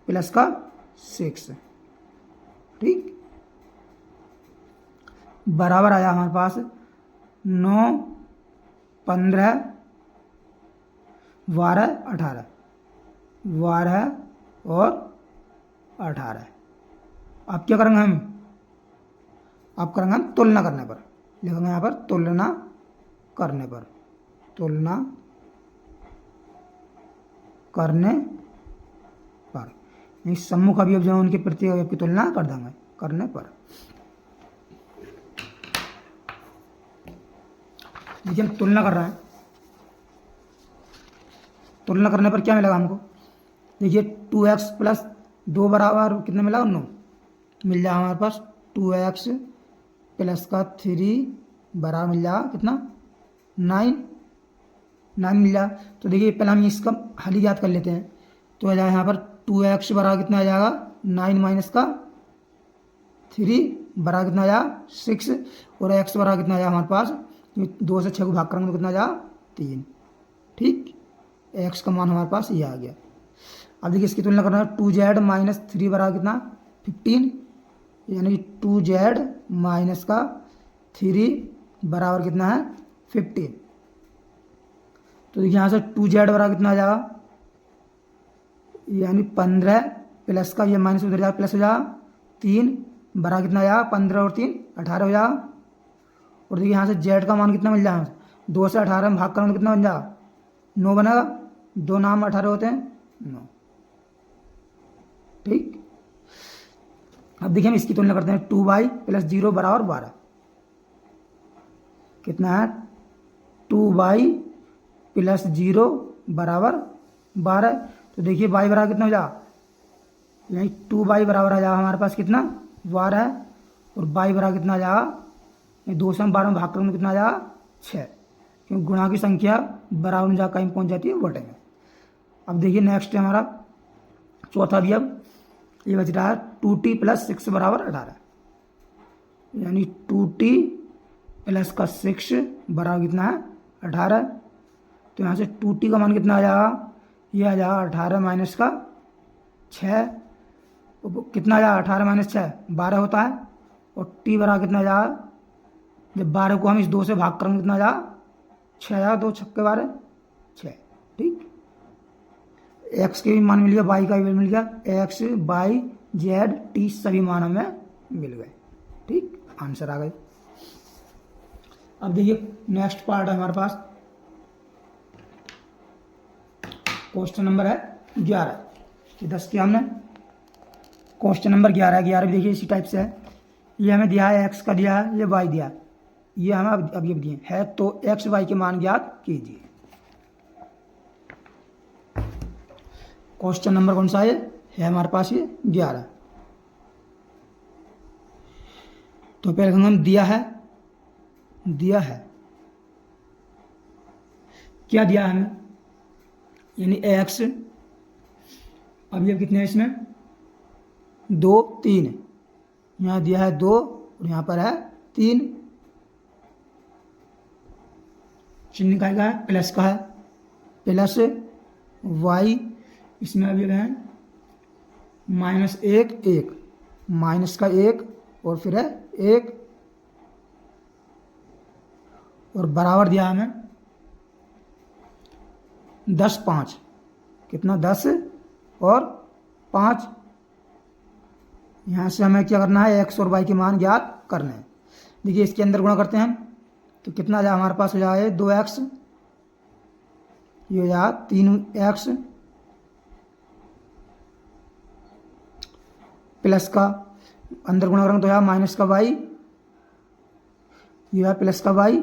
प्लस का 6। ठीक, बराबर आया हमारे पास 9 15 12 18, 12 और 18। अब क्या करेंगे हम? अब करेंगे हम तुलना करने पर, लिखेंगे यहाँ पर तुलना करने पर, तुलना करने पर, इस सम्मुख अवयव जो उनके प्रत्येक अवयव की तुलना कर देंगे करने पर। देखिए हम तुलना कर रहे हैं, तुलना करने पर क्या मिलेगा हमको? देखिए 2x + 2 बराबर कितना मिला? 9 मिल जाएगा हमारे पास। 2x प्लस का 3 बराबर मिल जाएगा कितना? 9 मिल जाएगा। तो देखिए पहले हम इसका हल याद कर लेते हैं। तो आ जाएगा यहाँ पर 2x बराबर कितना आ जाएगा? 9 माइनस का 3 बराबर कितना आ जाएगा? 6 और x बराबर कितना आ जाएगा हमारे पास? 2 से 6 को भाग करेंगे तो कितना आ जाएगा? 3। ठीक, x का मान हमारे पास ये आ गया। अब देखिए इसकी तुलना करना है। 2z - 3 बराबर कितना? 15, यानी 2z माइनस का 3 बराबर कितना है? 15। तो देखिए यहाँ से 2z बराबर कितना आ जाएगा? यानी 15 प्लस का ये माइनस उधर जाएगा, प्लस हो जाएगा 3 बराबर कितना आ जाएगा? 15 और 3 18 हो जाएगा। और देखिए यहाँ से z का मान कितना मिल जाएगा? 2 से 18 में भाग करेंगे तो कितना बन जाएगा? 9 बनेगा। 2 नाम 18 होते हैं 9। ठीक, अब देखिए हम इसकी तुलना करते हैं। 2y + 0 बराबर 12, कितना है? 2y + 0 बराबर 12। तो देखिए y बराबर कितना हो जाएगा? यानी 2y बराबर आ जाएगा हमारे पास कितना? 12 और y बराबर कितना आ जाएगा? 2 से हम 12 में भाग करेंगे कितना आ जाएगा? 6, क्योंकि गुणा की संख्या बराबर में जाकर कहीं पहुंच जाती है बटे में। अब देखिए नेक्स्ट है हमारा चौथा अवयव, ये बच रहा है 2t + 6 बराबर 18, यानी 2t प्लस का 6 बराबर कितना है? 18। तो यहाँ से 2t का मान कितना आ जाएगा? ये आ जाएगा 18 माइनस का 6, कितना आ जाएगा 18 माइनस 6 12 होता है, और टी बराबर कितना आ जाएगा, जब 12 को हम इस 2 से भाग करेंगे कितना आ जाएगा 6 आ जाएगा, 2 छक्के 12 6। ठीक, एक्स के भी मान मिल गया, वाई का भी मिल गया, एक्स वाई जेड टी सभी मान हमें मिल गए। ठीक, आंसर आ गए। अब देखिए नेक्स्ट पार्ट है हमारे पास, क्वेश्चन नंबर है 11। ये 10 किया हमने, क्वेश्चन नंबर 11 है। 11 भी देखिए इसी टाइप से है। ये हमें दिया है एक्स का दिया है, ये वाई दिया है, ये हमें अभी दिए है, तो एक्स वाई के मान ज्ञात कीजिए। क्वेश्चन नंबर कौन सा है हमारे पास, ये 11। तो पहले हम दिया है क्या दिया है हमें, यानी एक्स, अब ये कितने हैं इसमें 2 3, यहाँ दिया है 2 और यहाँ पर है 3, चिन्ह का है प्लस का है, प्लस वाई, इसमें अभी है -1 1, माइनस का 1 और फिर है 1, और बराबर दिया हमें 10 5, कितना 10 और 5। यहाँ से हमें क्या करना है, एक्स और वाई के मान ज्ञात करने हैं। देखिए इसके अंदर गुणा करते हैं हम, तो कितना जाए हमारे पास हो जाए 2x, ये हो जाए 3x, प्लस का अंदर गुणा करेंगे तो यहाँ माइनस का वाई, यह है प्लस का वाई,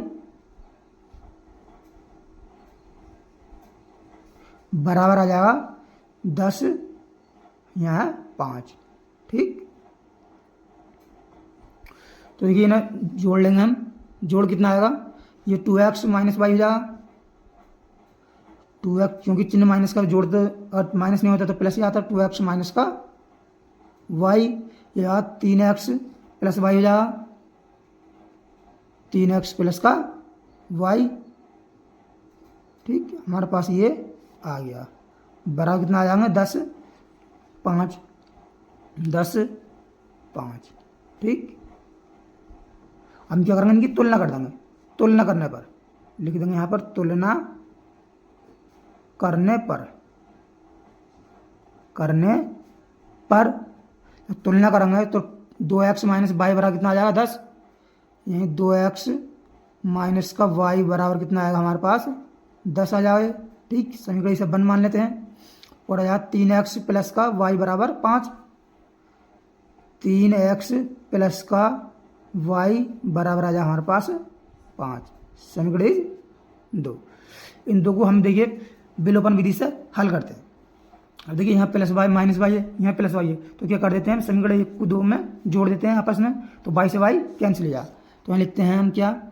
बराबर आ जाएगा 10, यहाँ 5। ठीक, तो देखिए ना जोड़ लेंगे हम, जोड़ कितना आएगा, ये 2x माइनस वाई हो जाएगा, 2x क्योंकि चिन्ह माइनस का जोड़ते और माइनस नहीं होता तो प्लस ही आता, 2x माइनस का वाई, या 3x प्लस वाई हो जाएगा, 3x प्लस का वाई। ठीक, हमारे पास ये आ गया, बराबर कितना आ जाएंगे 10 5, 10 5। ठीक, हम क्या करेंगे, इनकी तुलना कर देंगे, तुलना करने पर लिख देंगे यहाँ पर, तुलना करने पर तुलना करेंगे तो 2x माइनस वाई बराबर कितना आ जाएगा 10, यही 2x माइनस का वाई बराबर कितना आएगा हमारे पास 10 आ जाए। ठीक, समीकरण इसे 1 मान लेते हैं, और आ जाए 3x प्लस का वाई बराबर 5, 3x प्लस का वाई बराबर आ जाए हमारे पास 5, समीकरण 2। इन दो को हम देखिए विलोपन विधि से हल करते हैं। अब देखिए यहाँ प्लस वाई माइनस वाई है, यहाँ प्लस वाई है, तो क्या कर देते हैं, समीकरण 1 को 2 में जोड़ देते हैं आपस में, तो वाई से वाई कैंसिल हो जाए। तो यहाँ लिखते हैं हम क्या,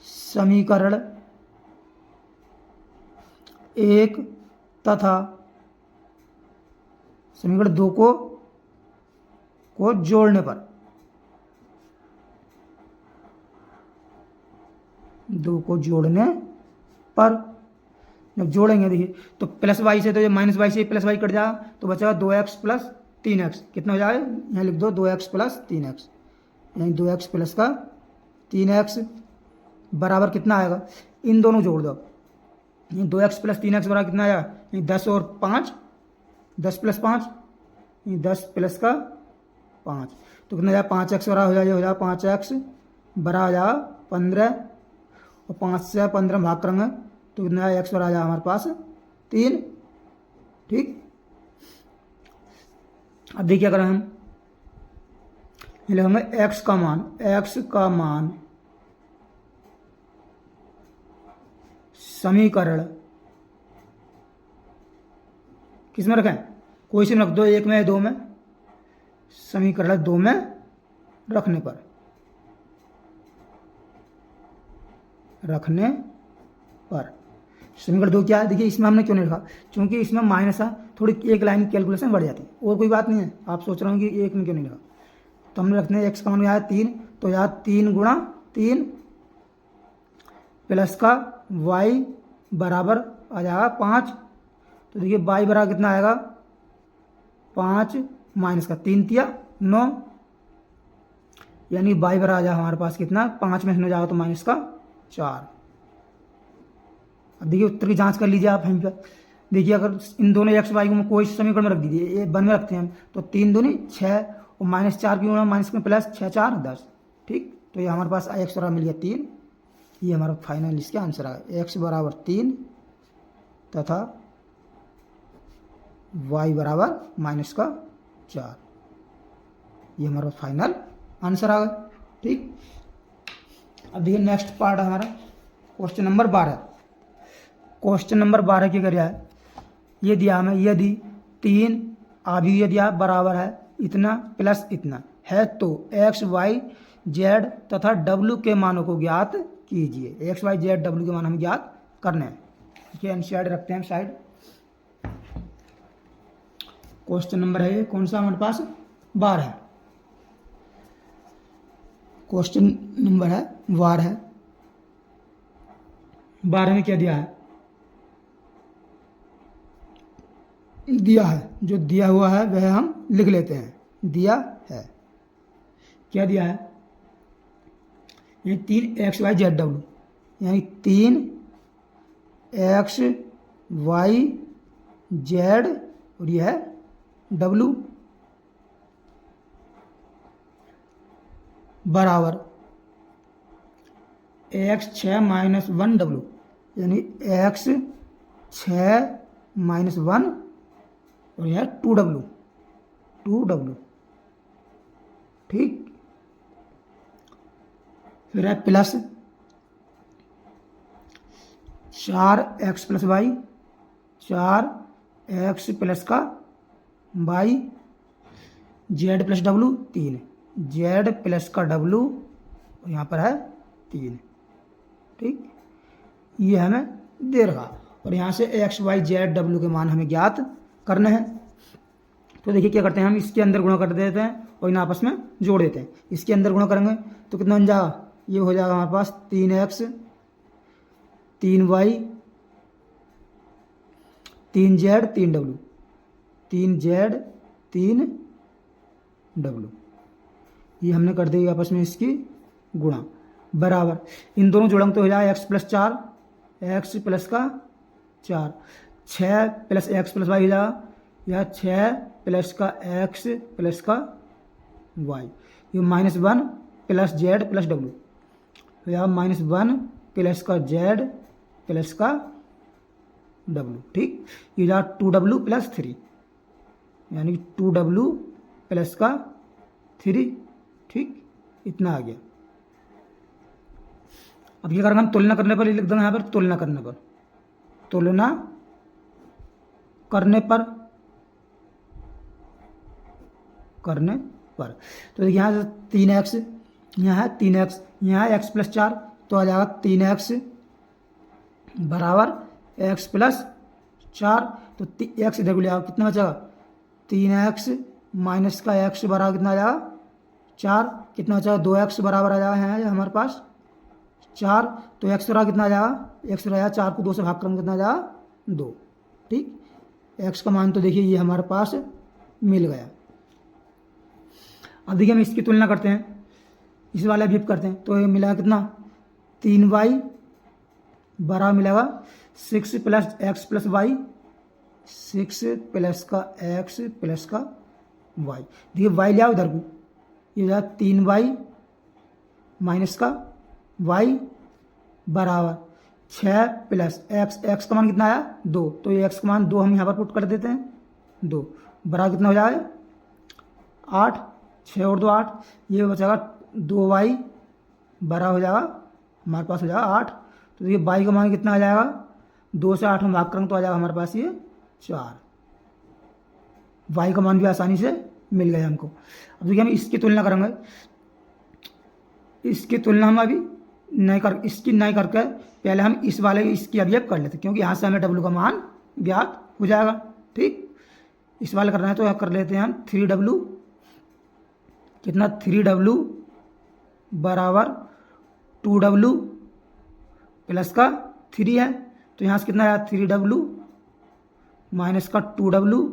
समीकरण 1 तथा समीकरण 2 को जोड़ने पर, 2 को जोड़ने पर जब जोड़ेंगे देखिए तो प्लस वाई से, तो ये माइनस वाई से प्लस वाई कट जाएगा, तो बचा 2x प्लस 3x, कितना हो जाए, यहाँ लिख दो 2x प्लस 3x, यानी 2x प्लस का 3x बराबर कितना आएगा, इन दोनों जोड़ दो, ये 2x प्लस 3x बराबर कितना आएगा, ये 10 और 5, 10 प्लस 5, ये 10 प्लस का 5, तो कितना जाए 5x बराबर हो जाए 5x बराबर हो जाएगा 15, और 5 से 15 भाग करेंगे तो कितना एक्स बराबर आ जाएगा हमारे पास 3। ठीक, अब देखिए अगर हम लिखेंगे एक्स का मान समीकरण किस में रखें, कोई से रख दो, 1 में या 2 में, समीकरण 2 में रखने पर समीकरण 2 क्या है, देखिए इसमें हमने क्यों नहीं रखा, क्योंकि इसमें माइनस है, थोड़ी एक लाइन कैलकुलेशन बढ़ जाती है, और कोई बात नहीं है। आप सोच रहे हो कि 1 में क्यों नहीं रखा, तो हमने रखने एक्स का मान आया 3, तो यहाँ 3 गुणा 3 प्लस का वाई बराबर आ जाएगा 5, तो देखिए y बराबर कितना आएगा 5 माइनस का 3 तिया 9, यानी y बराबर आ जाएगा हमारे पास कितना 5 में से 9 जाएगा तो माइनस का 4। अब देखिए उत्तर की जांच कर लीजिए आप यहीं पर। देखिए अगर इन दोनों एक्स वाई को कोई समीकरण में रख दीजिए, ये वन में रखते हैं हम, तो 3 दूनी 6 और माइनस 4 की गुणा माइनस में प्लस 6 4 10। ठीक, तो ये हमारे पास एक्स बराबर मिल गया 3। ये हमारा फाइनल इसका आंसर आएगा एक्स बराबर 3 तथा वाई बराबर माइनस का 4। ये हमारा फाइनल आंसर आ गया। ठीक, अब देखिए नेक्स्ट पार्ट हमारा क्वेश्चन नंबर 12। क्वेश्चन नंबर 12 की करिए है, ये दिया हमें यदि 3 अभिव्यक्ति दिया बराबर है इतना प्लस इतना है तो एक्स वाई जेड तथा डब्ल्यू के मानों को ज्ञात कीजिए। एक्स वाई जेड डब्ल्यू के मान हमें ज्ञात करने हैं। ठीक है, साइड रखते हैं साइड। क्वेश्चन नंबर है ये कौन सा हमारे पास 12 है। क्वेश्चन नंबर है 12 है। 12 में क्या दिया है, दिया है जो दिया हुआ है वह हम लिख लेते हैं। दिया है क्या दिया है, यानी 3 एक्स वाई जेड डब्ल्यू, यानी 3 एक्स वाई जेड और यह है डब्ल्यू बराबर एक्स 6 माइनस 1 डब्ल्यू, यानी एक्स 6 माइनस 1 और यह 2 डब्ल्यू। ठीक, फिर है plus 4 X plus Y, 4 X plus का Y, Z plus W 3, Z plus का डब्ल्यू और यहाँ पर है 3। ठीक, ये हमें दे रहा और यहाँ से एक्स वाई जेड डब्ल्यू के मान हमें ज्ञात करना है। तो देखिए क्या करते हैं, हम इसके अंदर गुणा कर देते हैं और इन आपस में जोड़ देते हैं। इसके अंदर गुणा करेंगे तो कितना बन जाएगा, ये हो जाएगा हमारे पास 3x 3y 3z 3w, 3z 3w। ये हमने कर दी आपस में इसकी गुणा बराबर, इन दोनों जोड़ेंगे तो हो जाएगा x प्लस 4 x प्लस का 4, 6 प्लस एक्स प्लस वाई हो जाएगा, या 6 प्लस का x प्लस का y, ये -1 प्लस जेड प्लस डब्ल्यू, यहाँ -1 प्लस का जेड प्लस का डब्ल्यू। ठीक, ये जा 2w प्लस 3, यानी 2w प्लस का 3। ठीक, इतना आ गया। अब ये करेंगे हम तुलना करने पर, लिख देंगे यहाँ पर तुलना करने पर, तुलना करने पर तो यहाँ से 3x, यहाँ है 3x, यहाँ है x प्लस 4, तो आ जाएगा 3x बराबर x प्लस 4। तो x इधर को ले आओ, कितना बचेगा 3x माइनस का x बराबर कितना आ जाएगा 4, कितना बचेगा 2x बराबर आ जाएगा है हमारे पास 4। तो x बराबर कितना आ जाएगा, x बराबर 4 को 2 से भाग करेंगे कितना आ जाएगा 2। ठीक, x का मान तो देखिए ये हमारे पास मिल गया। अब देखिए हम इसकी तुलना करते हैं, इस वाले भी करते हैं, तो ये मिलेगा कितना 3y बराबर मिलेगा 6 plus x plus y, 6 plus का x प्लस का y। देखिए y ले आओ इधर को, ये हो जाएगा 3y माइनस का y बराबर 6 प्लस x का मान कितना आया 2, तो ये x का मान 2 हम यहाँ पर पुट कर देते हैं, 2 बराबर कितना हो जाएगा 8, 6 और 2 8, ये बचेगा 2y बराबर हो जाएगा हमारे पास हो जाएगा 8। तो ये y का मान कितना आ जाएगा, 2 से 8 हम भाग करेंगे तो आ जाएगा हमारे पास ये 4। y का मान भी आसानी से मिल गया हमको। अब देखिए हम इसकी तुलना करेंगे, इसकी तुलना हम अभी इसकी नहीं करके पहले हम इस वाले इसकी अभिव्यक्ति कर लेते, क्योंकि यहाँ से हमें w का मान ज्ञात हो जाएगा। ठीक, इस वाले करना है तो कर लेते हैं हम 3w, कितना 3w बराबर 2w प्लस का 3 है, तो यहाँ से कितना आया 3w माइनस का 2w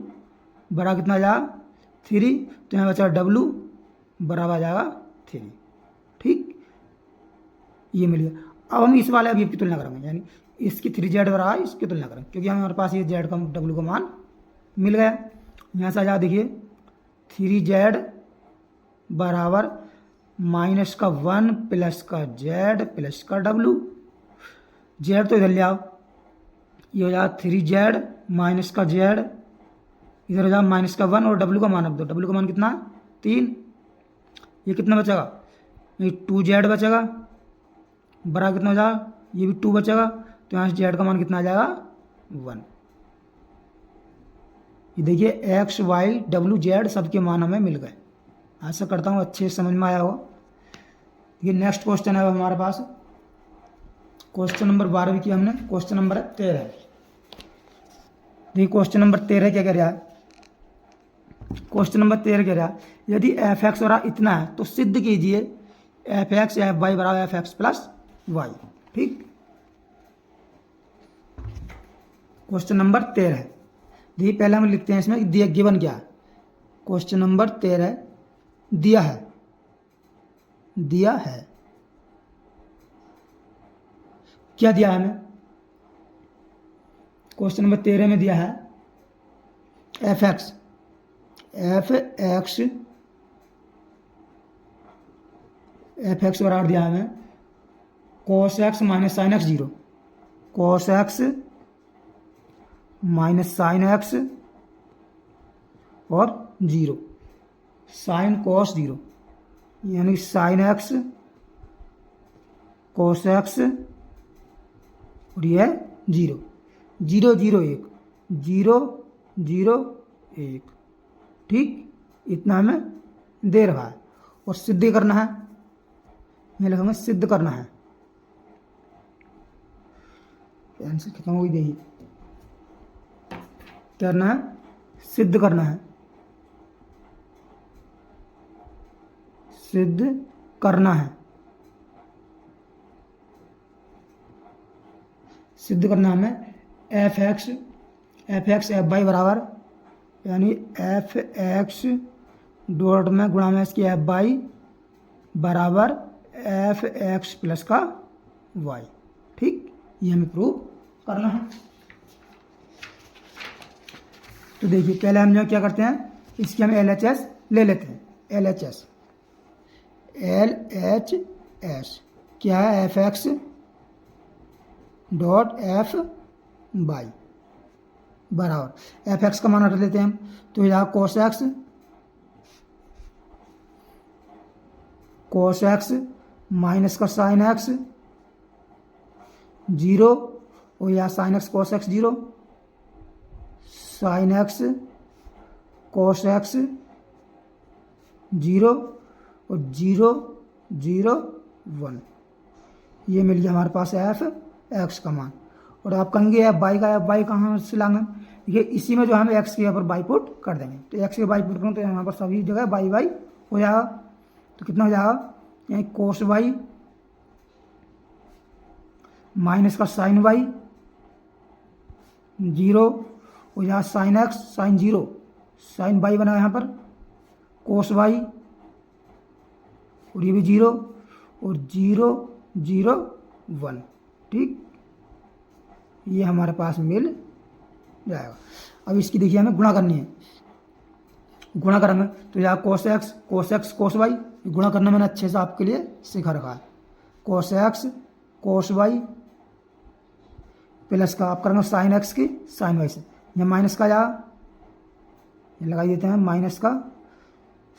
बराबर कितना आ जाएगा 3, तो यहाँ बचा w बराबर आ जाएगा 3। ठीक, ये मिल गया। अब हम इस वाले अवयव की तुलना करेंगे, यानी इसकी 3z बराबर इसकी तुलना करेंगे, क्योंकि हमारे पास ये z का w का मान मिल गया। यहाँ से आ जाओ, देखिए 3z बराबर माइनस का 1 प्लस का z प्लस का w। z तो इधर ले आओ, ये हो जाएगा 3z माइनस का z, इधर हो जाएगा माइनस का 1 और w का मान अब दो, w का मान कितना 3, ये कितना बचेगा, ये 2z बचेगा बराबर कितना हो जाएगा, ये भी 2 बचेगा, तो यहाँ से z का मान कितना आ जाएगा 1। ये देखिए x y w z सबके मान हमें मिल गए। ऐसा करता हूँ अच्छे से समझ में आया हो। ये नेक्स्ट क्वेश्चन है हमारे पास, क्वेश्चन नंबर 12 भी किया हमने, क्वेश्चन नंबर 13। देखिए क्वेश्चन नंबर 13 क्या कह रहा है, क्वेश्चन नंबर 13 कह रहा है यदि एफ एक्स बराबर इतना है तो सिद्ध कीजिए एफ एक्स एफ वाई बराबर एफ एक्स प्लस वाई। ठीक, क्वेश्चन नंबर 13 है। देखिए पहले हम लिखते हैं इसमें दिया गिवन क्या है। क्वेश्चन नंबर 13 दिया है, दिया है क्या दिया है हमें, क्वेश्चन नंबर 13 में दिया है एफ एक्स बराबर दिया है हमें cos x minus sine x 0, cos x minus sine x और 0, साइन cos 0, यानी साइन एक्स cos x और यह 0 0 0 1 0 0 1। ठीक, इतना हमें दे रहा है और सिद्ध करना है, मैं लिखूंगा सिद्ध करना है, आंसर खत्म हो गई। करना है, सिद्ध करना है, सिद्ध करना है, सिद्ध करना हमें एफ एक्स एफ वाई बराबर, यानी एफ एक्स डॉट में गुणा में इसकी एफ वाई बराबर एफ एक्स प्लस का वाई। ठीक, ये हमें प्रूव करना है। तो देखिए पहले हम जो क्या करते हैं, इसकी हम LHS ले लेते हैं। LHS क्या है, f x dot f y बराबर एफ एक्स का मान रख लेते हैं हम, तो यहाँ cos x माइनस का साइन एक्स 0 और यहाँ sine x cos x 0, sign x cos x 0 और 0 0 1, ये मिल गया हमारे पास एफ एक्स का मान। और आप कहेंगे एफ वाई कहाँ से लाएंगे, देखिए इसी में जो हम एक्स के यहाँ पर बाई पुट कर देंगे, तो एक्स के बाई पुट करें तो यहाँ पर सभी जगह बाई हो जाएगा, तो कितना हो जाएगा, यहाँ कोस वाई माइनस का साइन वाई 0 और यहाँ sine x sine 0 sine y बना यहाँ पर कोस वाई और ये भी 0 और 0 0 1। ठीक, ये हमारे पास मिल जाएगा। अब इसकी देखिए हमें गुणा करनी है, गुणा करेंगे तो यहाँ cos x cos y, गुणा करना मैंने अच्छे से आपके लिए सिखा रखा है। cos x cos y plus का आप करेंगे साइन एक्स की साइन वाई से, यहाँ माइनस का यहाँ लगाई देते हैं, माइनस का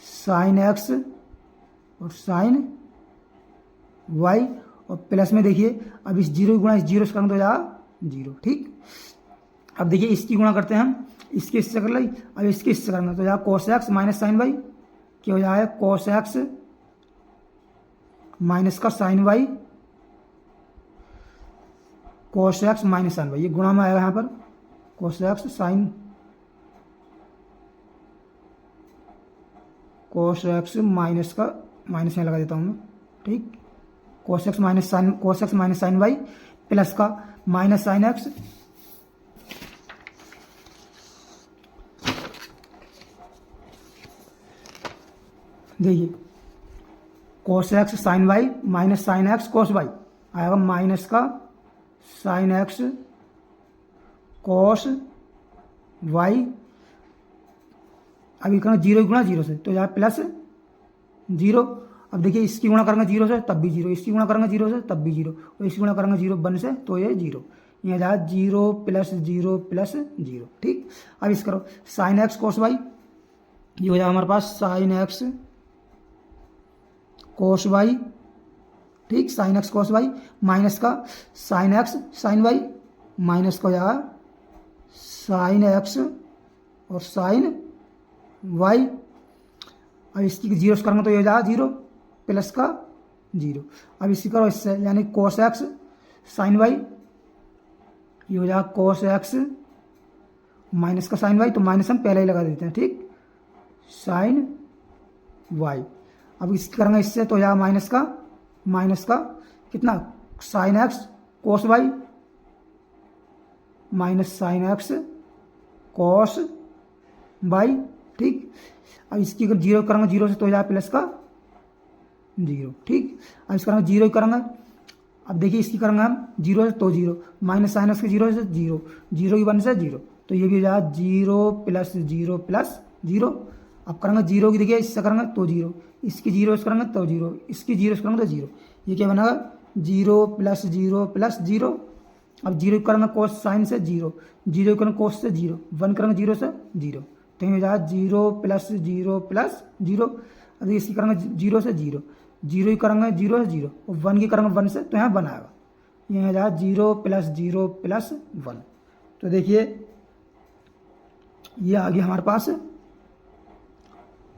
साइन एक्स और साइन वाई और प्लस में देखिए अब इस 0 गुणा इस 0 से करेंगे तो जाएगा 0। ठीक, अब देखिए इसकी गुणा करते हैं हम, इसके इससे कर ली, अब इसके इससे करेंगे तो यहाँ cos x minus sine y क्या हो जाएगा, cos x माइनस का sine y cos x minus sine Y, ये गुणा में आएगा यहाँ पर cos x sine cos x minus का माइनस यहाँ लगा देता हूँ मैं। ठीक, cos x minus sine y plus का माइनस साइन एक्स देखिए cos x sine y minus sine x cos y आएगा माइनस का साइन एक्स cos वाई। अब ये करना जीरो गुणा जीरो से तो यहाँ प्लस जीरो। अब देखिए इसकी गुणा करेंगे जीरो से तब भी जीरो, इसकी गुणा करेंगे जीरो से तब भी जीरो, और इसकी गुणा करेंगे जीरो वन से तो ये जीरो। यहाँ जहाँ जीरो प्लस जीरो। ठीक, अब इस करो साइन एक्स कोस वाई, ये हो जाएगा हमारे पास साइन एक्स कोस वाई। ठीक, sine x cos Y minus का sine x sine y, minus का हो जाएगा साइन एक्स और साइन वाई। अब इसकी जीरो से करेंगे तो ये हो जाएगा जीरो प्लस का जीरो। अब इसी करो इससे यानी कोस एक्स साइन वाई, ये हो जाएगा कोस एक्स माइनस का साइन वाई, तो माइनस हम पहले ही लगा देते हैं। ठीक, साइन वाई। अब इसकी करेंगे इससे तो हो जाएगा माइनस का कितना sign x cos Y minus sine x cos y. ठीक, अब इसकी अगर जीरो करेंगे जीरो से तो हो जाएगा प्लस का जीरो। ठीक, अब इसका करेंगे जीरो करेंगे। अब देखिए इसकी करेंगे हम जीरो से तो जीरो माइनस साइन एक्स के जीरो से जीरो, जीरो की वन से जीरो, तो ये भी हो जाएगा जीरो प्लस जीरो। अब करेंगे जीरो की देखिए इससे करेंगे तो जीरो, इसकी जीरो से करेंगे तो जीरो, इसकी जीरो से करेंगे तो जीरो, ये क्या बनेगा जीरो प्लस जीरो। अब जीरो करेंगे कोस साइन से जीरो, जीरो करेंगे कोस से जीरो, वन करेंगे जीरो से जीरो, तो ये हो जाएगा जीरो प्लस जीरो। अब इसकी करेंगे जीरो से जीरो, जीरो ही करेंगे जीरो से जीरो, और वन की करेंगे वन से तो यहाँ वन आएगा। ये हो जाएगा जीरो प्लस वन। तो देखिए ये आ गया हमारे पास,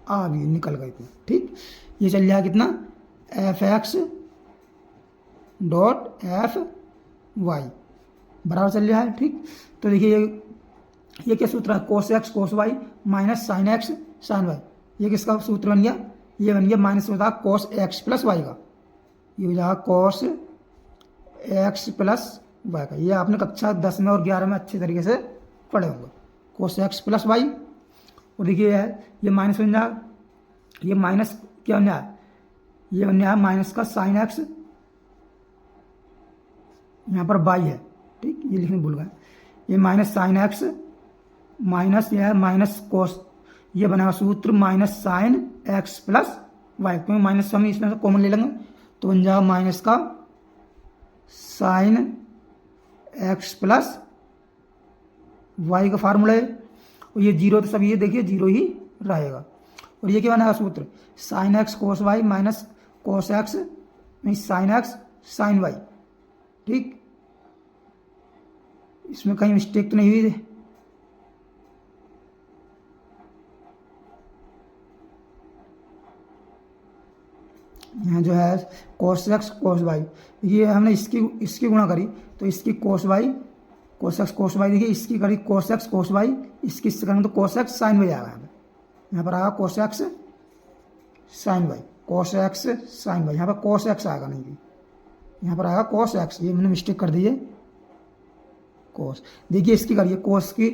आ गई निकल गई। ठीक, ये चल जाएगा कितना f x dot f y बराबर चल रहा है। ठीक, तो देखिए ये क्या सूत्र है cos X cos Y minus sine x sine Y, ये किसका सूत्र बन गया, ये बन गया माइनस होता है कोस एक्स प्लस वाई का, ये हो जाएगा कोस एक्स प्लस वाई का। ये आपने कक्षा 10 में और 11 में अच्छे तरीके से पढ़े होंगे, कोस एक्स प्लस वाई। और देखिए ये माइनस बन जाएगा, ये माइनस क्या बन जाएगा, ये बन जाएगा माइनस का साइन एक्स, यहाँ पर वाई है। ठीक, ये लिखने भूल गए, ये माइनस साइन एक्स माइनस यह है माइनस कोस, ये बनेगा सूत्र minus sine x plus y, क्योंकि माइनस हम इसमें से कॉमन ले लेंगे तो बन जाएगा माइनस का साइन एक्स प्लस वाई का फार्मूला है। और ये जीरो तो सब ये देखिए जीरो ही रहेगा। और ये क्या बनेगा सूत्र sign x cos Y minus cos x नहीं साइन एक्स साइन वाई। ठीक, इसमें कहीं मिस्टेक तो नहीं हुई है। यहाँ जो है कोस एक्स कोस वाई, ये हमने इसकी गुणा करी तो इसकी cos y cos X cos Y, देखिए इसकी करी कोस एक्स कोस वाई, इसकी इससे करेंगे तो कोस एक्स साइन वाई आएगा। यहाँ पर आएगा cos x sine y, cos x sine y, यहाँ पर कोस एक्स आएगा नहीं, यहाँ पर आएगा कोस एक्स, ये मैंने मिस्टेक कर दी है कोस। देखिए इसकी करिए कोस की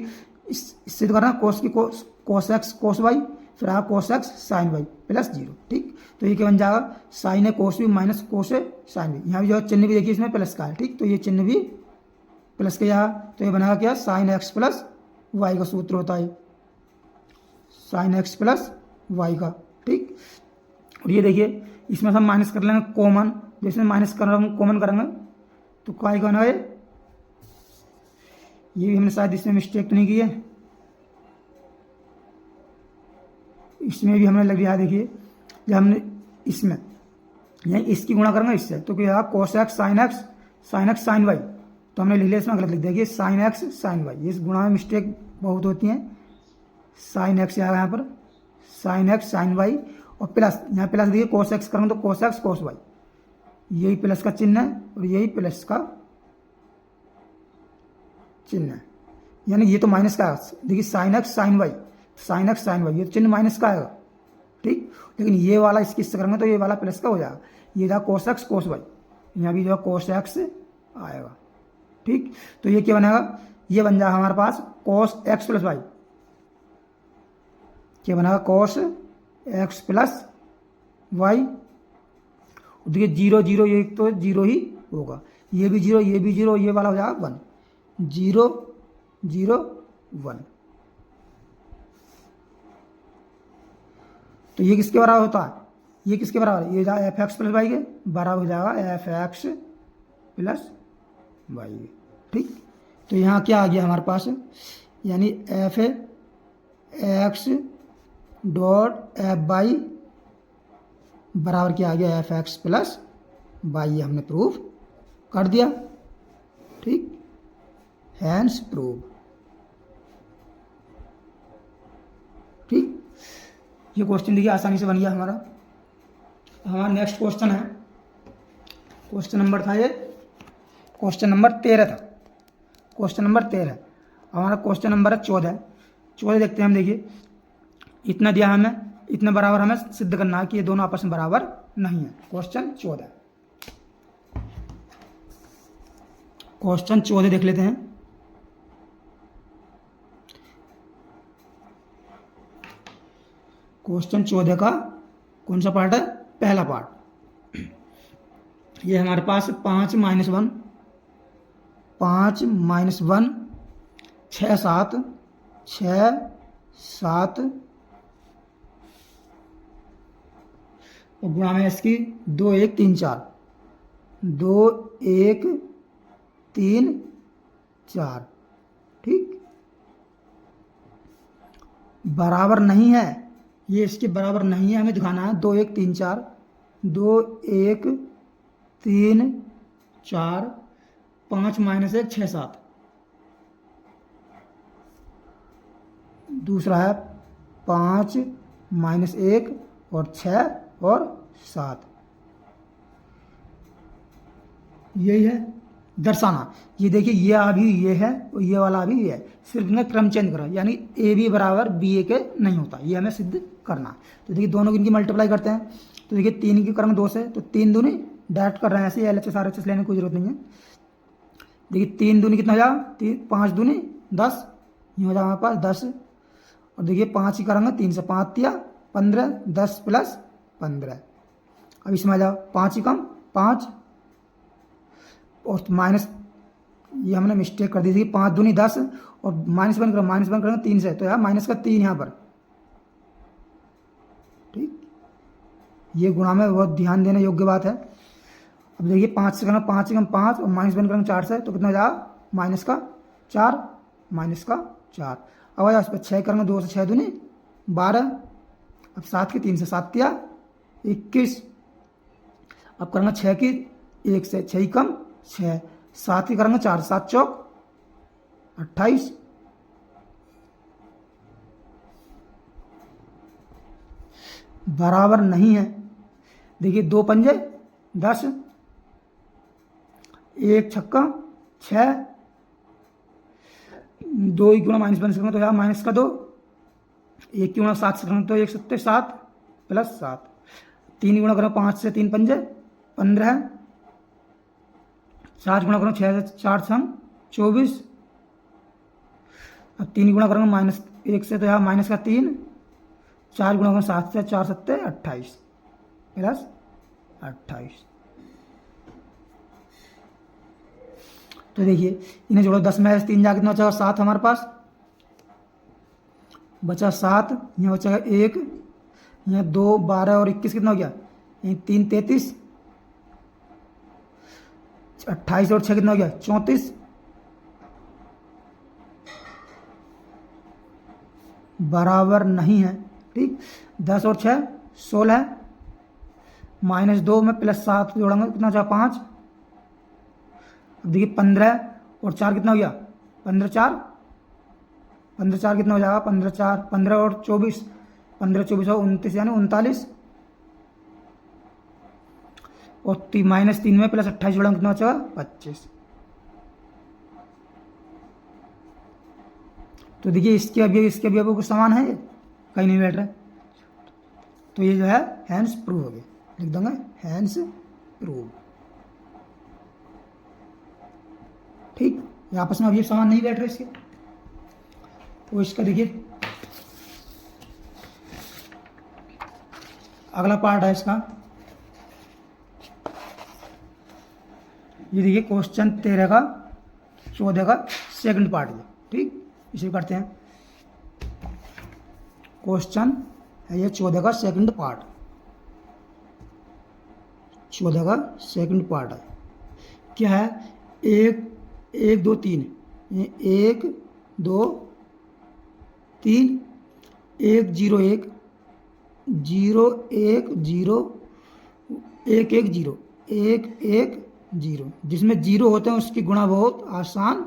इससे तो करना कोस की कोस एक्स कोस वाई, फिर आएगा cos x sine y plus zero. ठीक, तो ये क्या बन जाएगा साइन है कोस भी माइनस कोस है साइन भी, यहाँ भी जो चिन्ह भी देखिए इसमें प्लस का है। ठीक, तो ये चिन्ह भी प्लस के यहाँ, तो ये बनेगा क्या साइन एक्स प्लस वाई का सूत्र होता है साइन एक्स प्लस वाई का। ठीक, और ये देखिए इसमें हम माइनस कर लेंगे कॉमन, जैसे माइनस कॉमन करेंगे तो क्या आएगा ना, ये भी हमने शायद इसमें मिस्टेक तो नहीं की है, इसमें भी हमने लग रहा है। देखिए जब हमने इसमें यानी इसकी गुणा करेंगे इससे तो क्या cos x sine sine y, तो हमने लिख लिया इसमें गलत लिख दिया कि साइन एक्स साइन वाई, इस गुणा में मिस्टेक बहुत होती हैं। साइन एक्स आएगा यहाँ पर साइन एक्स साइन वाई, और प्लस यहाँ प्लस देखिए कोस एक्स करेंगे तो कोस एक्स कोस वाई, यही प्लस का चिन्ह है और यही प्लस का चिन्ह है, यानी ये तो माइनस का देखिए साइन एक्स साइन वाई ये तो चिन्ह माइनस का आएगा। ठीक, लेकिन ये वाला इसकी इससे करेंगे तो ये वाला प्लस का हो जाएगा, ये जाएगा कोस एक्स कोस वाई, यहाँ भी जो है कोस एक्स आएगा। ठीक, तो ये क्या बनेगा, ये बन जाएगा हमारे पास कोस एक्स प्लस वाई, क्या बनेगा कोस एक्स प्लस वाई। देखिए 0 0 ये तो 0 ही होगा, ये भी 0 ये भी 0, ये वाला हो जाएगा 1, 0 0 1। तो ये किसके बराबर होता है, ये किसके बराबर है, ये जाएगा एफ एक्स प्लस वाई के बराबर हो जाएगा एफ एक्स प्लस वाई। ठीक, तो यहाँ क्या आ गया हमारे पास, यानी f x dot f y बराबर क्या आ गया एफ एक्स प्लस वाई, हमने प्रूव कर दिया। ठीक, हैंस प्रूव। ठीक, ये क्वेश्चन देखिए आसानी से बन गया हमारा। हमारा नेक्स्ट क्वेश्चन है, क्वेश्चन नंबर था ये, क्वेश्चन नंबर 13 था, क्वेश्चन नंबर 13। हमारा क्वेश्चन नंबर है 14। 14 देखते हैं हम। देखिए इतना दिया हमें, इतना बराबर हमें सिद्ध करना है कि ये दोनों आपस में बराबर नहीं है। क्वेश्चन 14, क्वेश्चन 14 देख लेते हैं। क्वेश्चन 14 का कौन सा पार्ट है, पहला पार्ट। ये हमारे पास 5 - 1 5 - 1 6 7 6 7 और गुणा में इसकी 2 1 3 4 2 1 3 4। ठीक, बराबर नहीं है, ये इसके बराबर नहीं है, हमें दिखाना है। 2 1 3 4 2 1 3 4 5 - 1 6 7। दूसरा है 5 - 1 और 6 और 7। यही है दर्शाना। ये देखिए ये अभी ये है और ये वाला अभी ये है, सिर्फ इनका क्रम चेंज करा, यानी ए बी बराबर बी ए के नहीं होता, ये हमें सिद्ध करना है। तो देखिए दोनों की इनकी मल्टीप्लाई करते हैं, तो देखिए 3 की करेंगे 2 से, तो 3 दूनी डायरेक्ट कर रहे हैं, ऐसे L H S R H S लेने की कोई जरूरत नहीं है। देखिए 3 दूनी कितना हो जाएगा, 5 दूनी 10, ये हो जाएगा हमारे पास 10। और देखिए 5 की करेंगे 3 से, 5 दिया 15, 10 प्लस 15। अब इसमें आ जाओ 5 ही कम 5 और माइनस, ये हमने मिस्टेक कर दी थी, 5 दूनी 10 और -1 करेंगे, -1 करेंगे 3 से, तो यार माइनस का 3 यहाँ पर। ठीक, ये गुणा में बहुत ध्यान देने योग्य बात है। अब देखिए 5 से करेंगे 5 से कम 5 और -1 करेंगे 4 से, तो कितना हो जाएगा -4 -4। अब आया उस पर 6 करेंगे 2 से, 6 दूनी 12। अब 7 की 3 से, 7 दिया 21। अब करेंगे 6 की 1 से, 6 ही कम 6, 7 की करेंगे 4, 7 चौक 28। बराबर नहीं है। देखिए 2 पंजे 10, 1 छक्का 6, 2 ही गुणा -1 से करेंगे तो यार -2, 1 की गुणा 7 से करेंगे तो 1 7 7 प्लस 7, 3 गुणा करेंगे 5 से, 3 पंजे 15, 4 गुणा करेंगे 6 से, 4 संग 24। अब 3 गुणा करेंगे -1 से, तो यहाँ -3, 4 गुणा करेंगे 7 से, 4 7 28 प्लस 28। तो देखिए इन्हें जोड़ो, 10 में 3 जाकर कितना बचा 7 हमारे पास बचा 7, यहाँ बचेगा 1, यहाँ 2 12 और 21 कितना हो गया, 3 33, 28 और 6 कितना हो गया 34। बराबर नहीं है। ठीक, 10 और 6 16, -2 में +7 जोड़ेंगे कितना हो जाएगा 5। अब देखिए 15 और 4 कितना हो गया 15 4, 15 4 कितना हो जाएगा 15 4, 15 और 24, 15 24 और 29 यानी 39। और -3 में +28 जोड़ा कितना बचेगा 25। तो देखिए इसके अभी कुछ समान है, ये कहीं नहीं बैठ रहा। तो ये जो है हैंस प्रूव हो गया, लिख दूंगा हैंस प्रूव। ठीक, ये आपस में अभी समान नहीं बैठ रहे इसके। तो इसका देखिए अगला पार्ट है इसका, ये देखिए क्वेश्चन 13 का 14 का सेकंड पार्ट है। ठीक, इसे करते हैं। क्वेश्चन है ये 14 का सेकंड पार्ट, 14 का सेकंड पार्ट है। क्या है? 1 2 3, 1 2 3, 1 0 1 0 1 0 1 1 0 1 1 0, जिसमें जीरो होते हैं उसकी गुणा बहुत आसान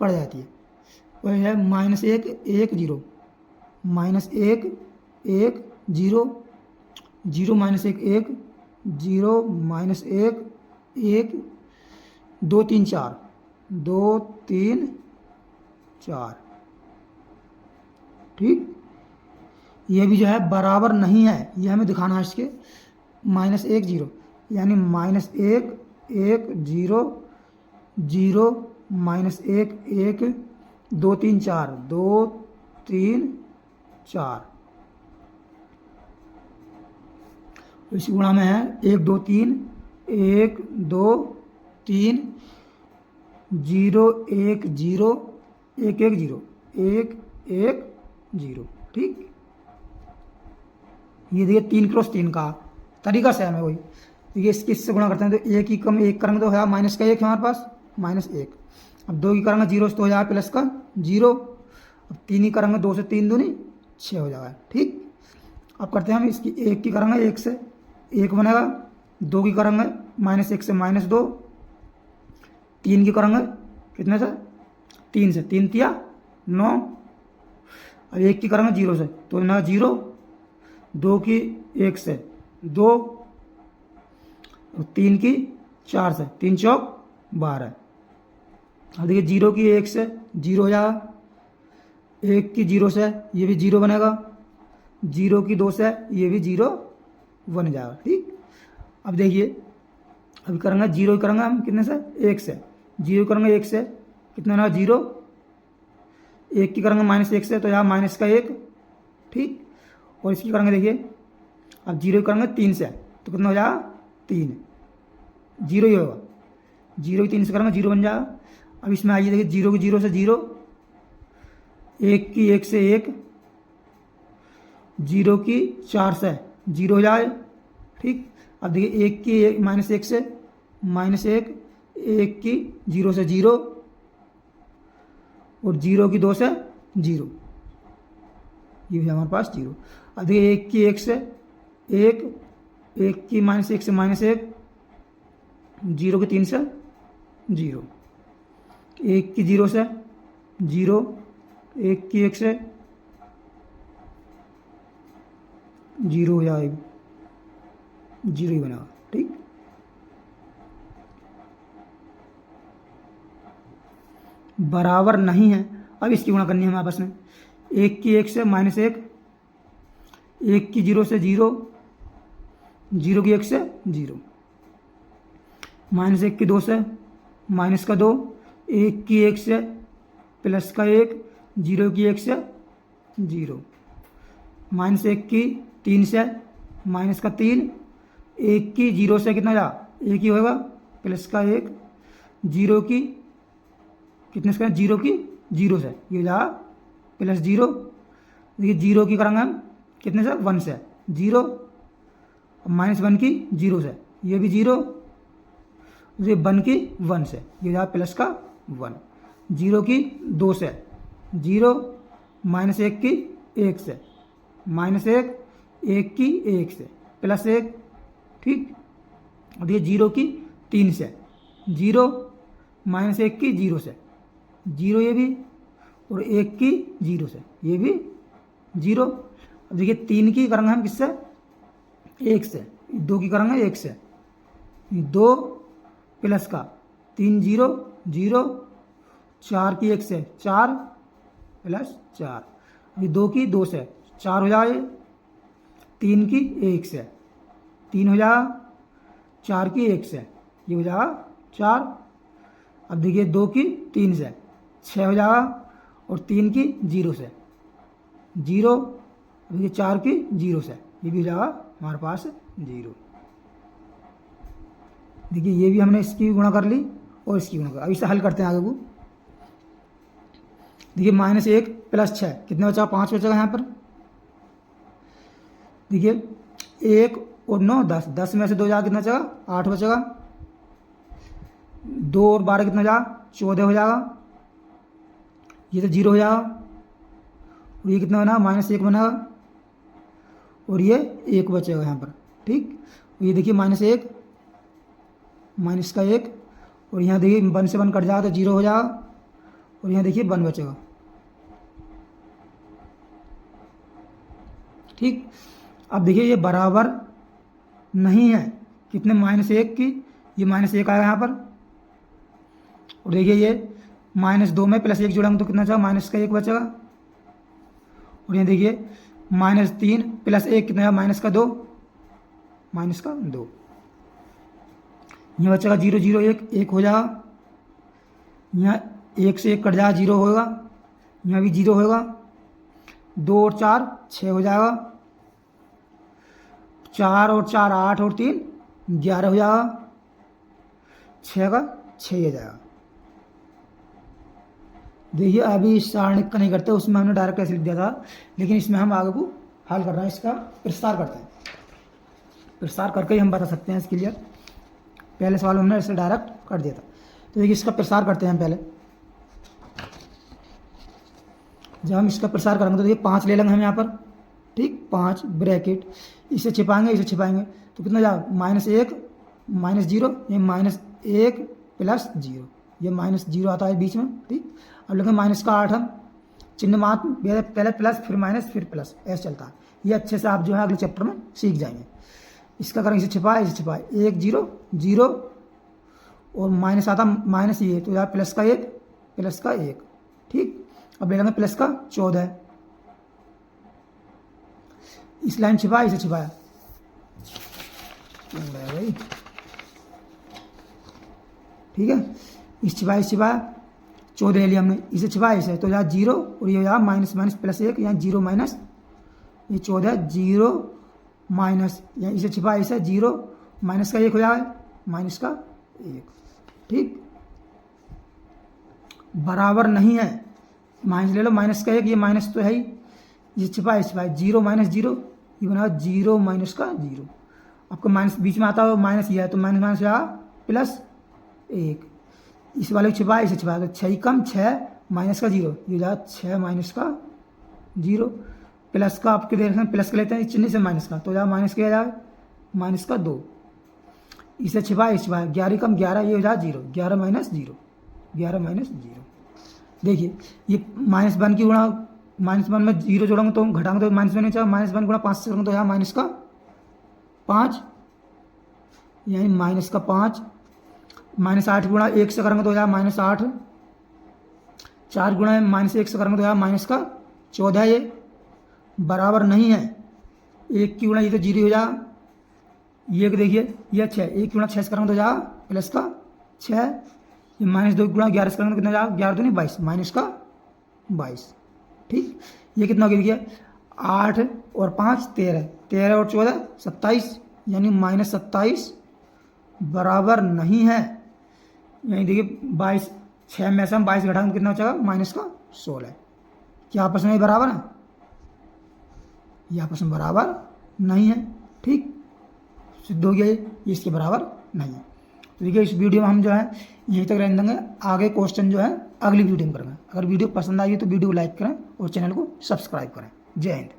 पड़ जाती है। वह है -1 1 0, -1 1 0 0 -1 1 0 -1 1 2 3 4 2 3 4। ठीक, ये भी जो है बराबर नहीं है, ये हमें दिखाना है इसके। -1 0 यानी -1 1 0 0 -1 1 2 3 4 2 3 4। इसी गुणा में है 1 2 3 1 2 3 0 1 0 1 1 0 1 1 0। ठीक, ये देखिए 3 क्रॉस 3 का तरीका से हमें वही देखिए इससे गुणा करते हैं तो 1 ही कम 1 करेंगे तो है माइनस का 1 हमारे पास -1। अब 2 की करेंगे 0 से तो हो जाएगा प्लस का 0। अब 3 ही करेंगे 2 से 3 दूनी 6 हो जाएगा। ठीक, अब करते हैं हम इसकी 1 की करेंगे 1 से 1 बनेगा, 2 की करेंगे -1 से -2, 3 की करेंगे कितने से 3 से 3 तिया 9। अब 1 की करेंगे 0 से तो ना 0, 2 की 1 से 2, 3 की 4 से 3 चौक 12। अब देखिए 0 की 1 से 0 हो जाएगा, 1 की 0 से ये भी 0 बनेगा, 0 की 2 से ये भी 0 बन जाएगा। ठीक, अब देखिए अभी करेंगे 0 करेंगे हम कितने से 1 से, 0 करेंगे 1 से कितना ना 0, 1 की करेंगे -1 से तो यहाँ माइनस का 1। ठीक, और इसकी करेंगे देखिए अब 0 करेंगे 3 से तो कितना हो जाएगा 3, 0 ही होगा, 0 की 3 से करेंगे 0 बन जाएगा। अब इसमें आइए देखिए 0 की 0 से 0, 1 की 1 से 1, 0 की 4 से 0 हो जाए। ठीक, अब देखिए 1 की -1 से -1, 1 की 0 से 0 और 0 की 2 से 0, ये है हमारे पास 0। अब देखिए 1 की 1 से 1, 1 की -1 से -1, 0 की 3 से 0, 1 की 0 से 0, 1 की 1 से 0 हो जाएगा, 0 ही बनेगा। ठीक, बराबर नहीं है। अब इसकी गुणा करनी है हमें आपस में, 1 की 1 से -1, 1 की 0 से 0, 0 की 1 से 0, -1 की 2 से माइनस का 2, 1 की 1 से प्लस का 1, 0 की 1 से 0, -1 की 3 से माइनस का 3, 1 की 0 से कितना जा 1 ही होगा प्लस का 1, 0 की कितने से 0 की 0 से ये जा +0। देखिए 0 की करेंगे हम कितने से 1 से 0, -1 की 0 से ये भी 0, ये 1 की 1 से ये जा प्लस का 1, 0 की 2 से 0, -1 की 1 से -1, 1 की 1 से +1। ठीक, और ये 0 की 3 से 0, -1 की 0 से 0 ये भी, और 1 की 0 से ये भी 0। अब देखिए 3 की करेंगे हम किससे 1 से, 2 की करेंगे 1 से, 2 प्लस का 3 0 0, 4 की 1 से 4 + 4, अभी 2 की 2 से 4 हो जाए, 3 की 1 से 3 हो जाएगा, 4 की 1 से ये हो जाएगा 4। अब देखिए 2 की 3 से 6 हो जाएगा, और 3 की 0 से 0, देखिए 4 की 0 से ये भी हो जाएगा हमारे पास 0। देखिए ये भी हमने इसकी गुणा कर ली और इसकी गुणा कर, अब इसे हल करते हैं आगे को। देखिए -1 + 6 कितना बचा, 5 बचेगा यहाँ पर। देखिए 1 और 9 10, 10 में से 2 जाएगा कितना बचेगा, 8 बचेगा। 2 और 12 कितना जाएगा, 14 हो जाएगा। ये तो 0 हो जाएगा और ये कितना बना, -1 बनेगा और ये 1 बचेगा यहाँ पर। ठीक, ये देखिए -1 माइनस का 1 और यहाँ देखिए 1 से 1 कट जाएगा तो 0 हो जाएगा और यहाँ देखिए 1 बचेगा। ठीक, अब देखिए ये बराबर नहीं है, कितने, -1 की, ये -1 आएगा यहाँ पर और देखिए ये -2 में +1 जोड़ेंगे तो कितना बचेगा, -1 बचेगा और यहाँ देखिए -3 + 1 कितना, -2, -2। यहाँ बचेगा 0 0 1, 1 हो जाएगा। यहाँ 1 से 1 कट जाएगा, 0 होगा। यहाँ भी 0 होगा। 2 और 4 6 हो जाएगा। 4 और 4 8 और 3 11 हो जाएगा। 6 का 6 हो जाएगा। देखिए अभी सारणिक का नहीं करते, उसमें हमने डायरेक्ट ऐसे लिख दिया था, लेकिन इसमें हम आगे को हल कर रहे हैं, इसका प्रसार करते हैं। प्रसार करके ही हम बता सकते हैं इसके लिए। पहले सवाल हमने ऐसे डायरेक्ट कर दिया था, तो देखिए इसका प्रसार करते हैं हम पहले। जब हम इसका प्रसार करेंगे तो देखिए 5 ले लेंगे हम यहाँ पर। ठीक, 5 ब्रैकेट, इसे छिपाएंगे इसे छिपाएंगे तो कितना जाएगा, -1 -0, ये -1 + 0, ये -0 आता है बीच में। ठीक, अब लिखें -8 हम चिन्ह मात्र, पहले प्लस फिर माइनस फिर प्लस, ऐसे चलता है। ये अच्छे से आप जो है अगले चैप्टर में सीख जाएंगे। इसका करेंगे, इसे छिपाए 1 0 0 और माइनस आता माइनस ये, तो यार प्लस का 1। ठीक, अब ले लेंगे प्लस का 14, इस लाइन छिपाया इसे छिपाया, भाई ठीक है, इस छिपाया 14 ले लिया हमने, इसे छिपाया इसे, तो यार 0 और ये यार माइनस +1, यहाँ 0 माइनस, ये 14 0 माइनस, यहाँ इसे छिपाया इसे 0 माइनस का 1 हो जाए, -1। ठीक, बराबर नहीं है, माइनस ले लो, -1, ये माइनस तो है ही, ये छिपाया 0 - 0, ये बना 0 -0। आपको माइनस बीच में आता है माइनस ये है, तो माइनस +1। इस वाले को छिपाया इसे छिपाया, तो 6 कम 6 -0, ये जा 6 -0, प्लस का आपके देख रहे हैं, प्लस का लेते हैं इस चिन्ह से माइनस का, तो जा माइनस क्या जाए, -2, इसे छिपाया 11 कम 11, ये हो जाए 0, 11 - 0। देखिए ये -1 की गुणा, -1 में 0 जोड़ेंगे तो घटाएंगे तो -1 नहीं चाहिए, -1 गुणा 5 से करेंगे तो यहाँ -5, यानी -5, -8 गुणा 1 से करेंगे तो यहाँ -8, 4 गुणा -1 से करेंगे तो यहाँ -14, ये बराबर नहीं है। 1 की गुणा ये तो 0 हो जाएगा, ये देखिए ये 6, 1 गुणा 6 से करेंगे तो जाएगा +6, ये -2 गुणा 11 से करेंगे तो कितना जाएगा, 11 दूनी 22, -22। ठीक, ये कितना हो गया, 8 और 5 13, 13 और 14 27, यानी -27 बराबर नहीं है। यानी देखिए 22, 6 में से हम 22 घटाएंगे कितना बचेगा, -16। क्या आपस में बराबर है, ये आपस में बराबर नहीं है। ठीक, सिद्ध हो गया ये इसके बराबर नहीं है। तो देखिए इस वीडियो में हम जो है यहीं तक रहने देंगे, आगे क्वेश्चन जो है अगली वीडियो में करेंगे। अगर वीडियो पसंद आई है तो वीडियो को लाइक करें और चैनल को सब्सक्राइब करें। जय हिंद।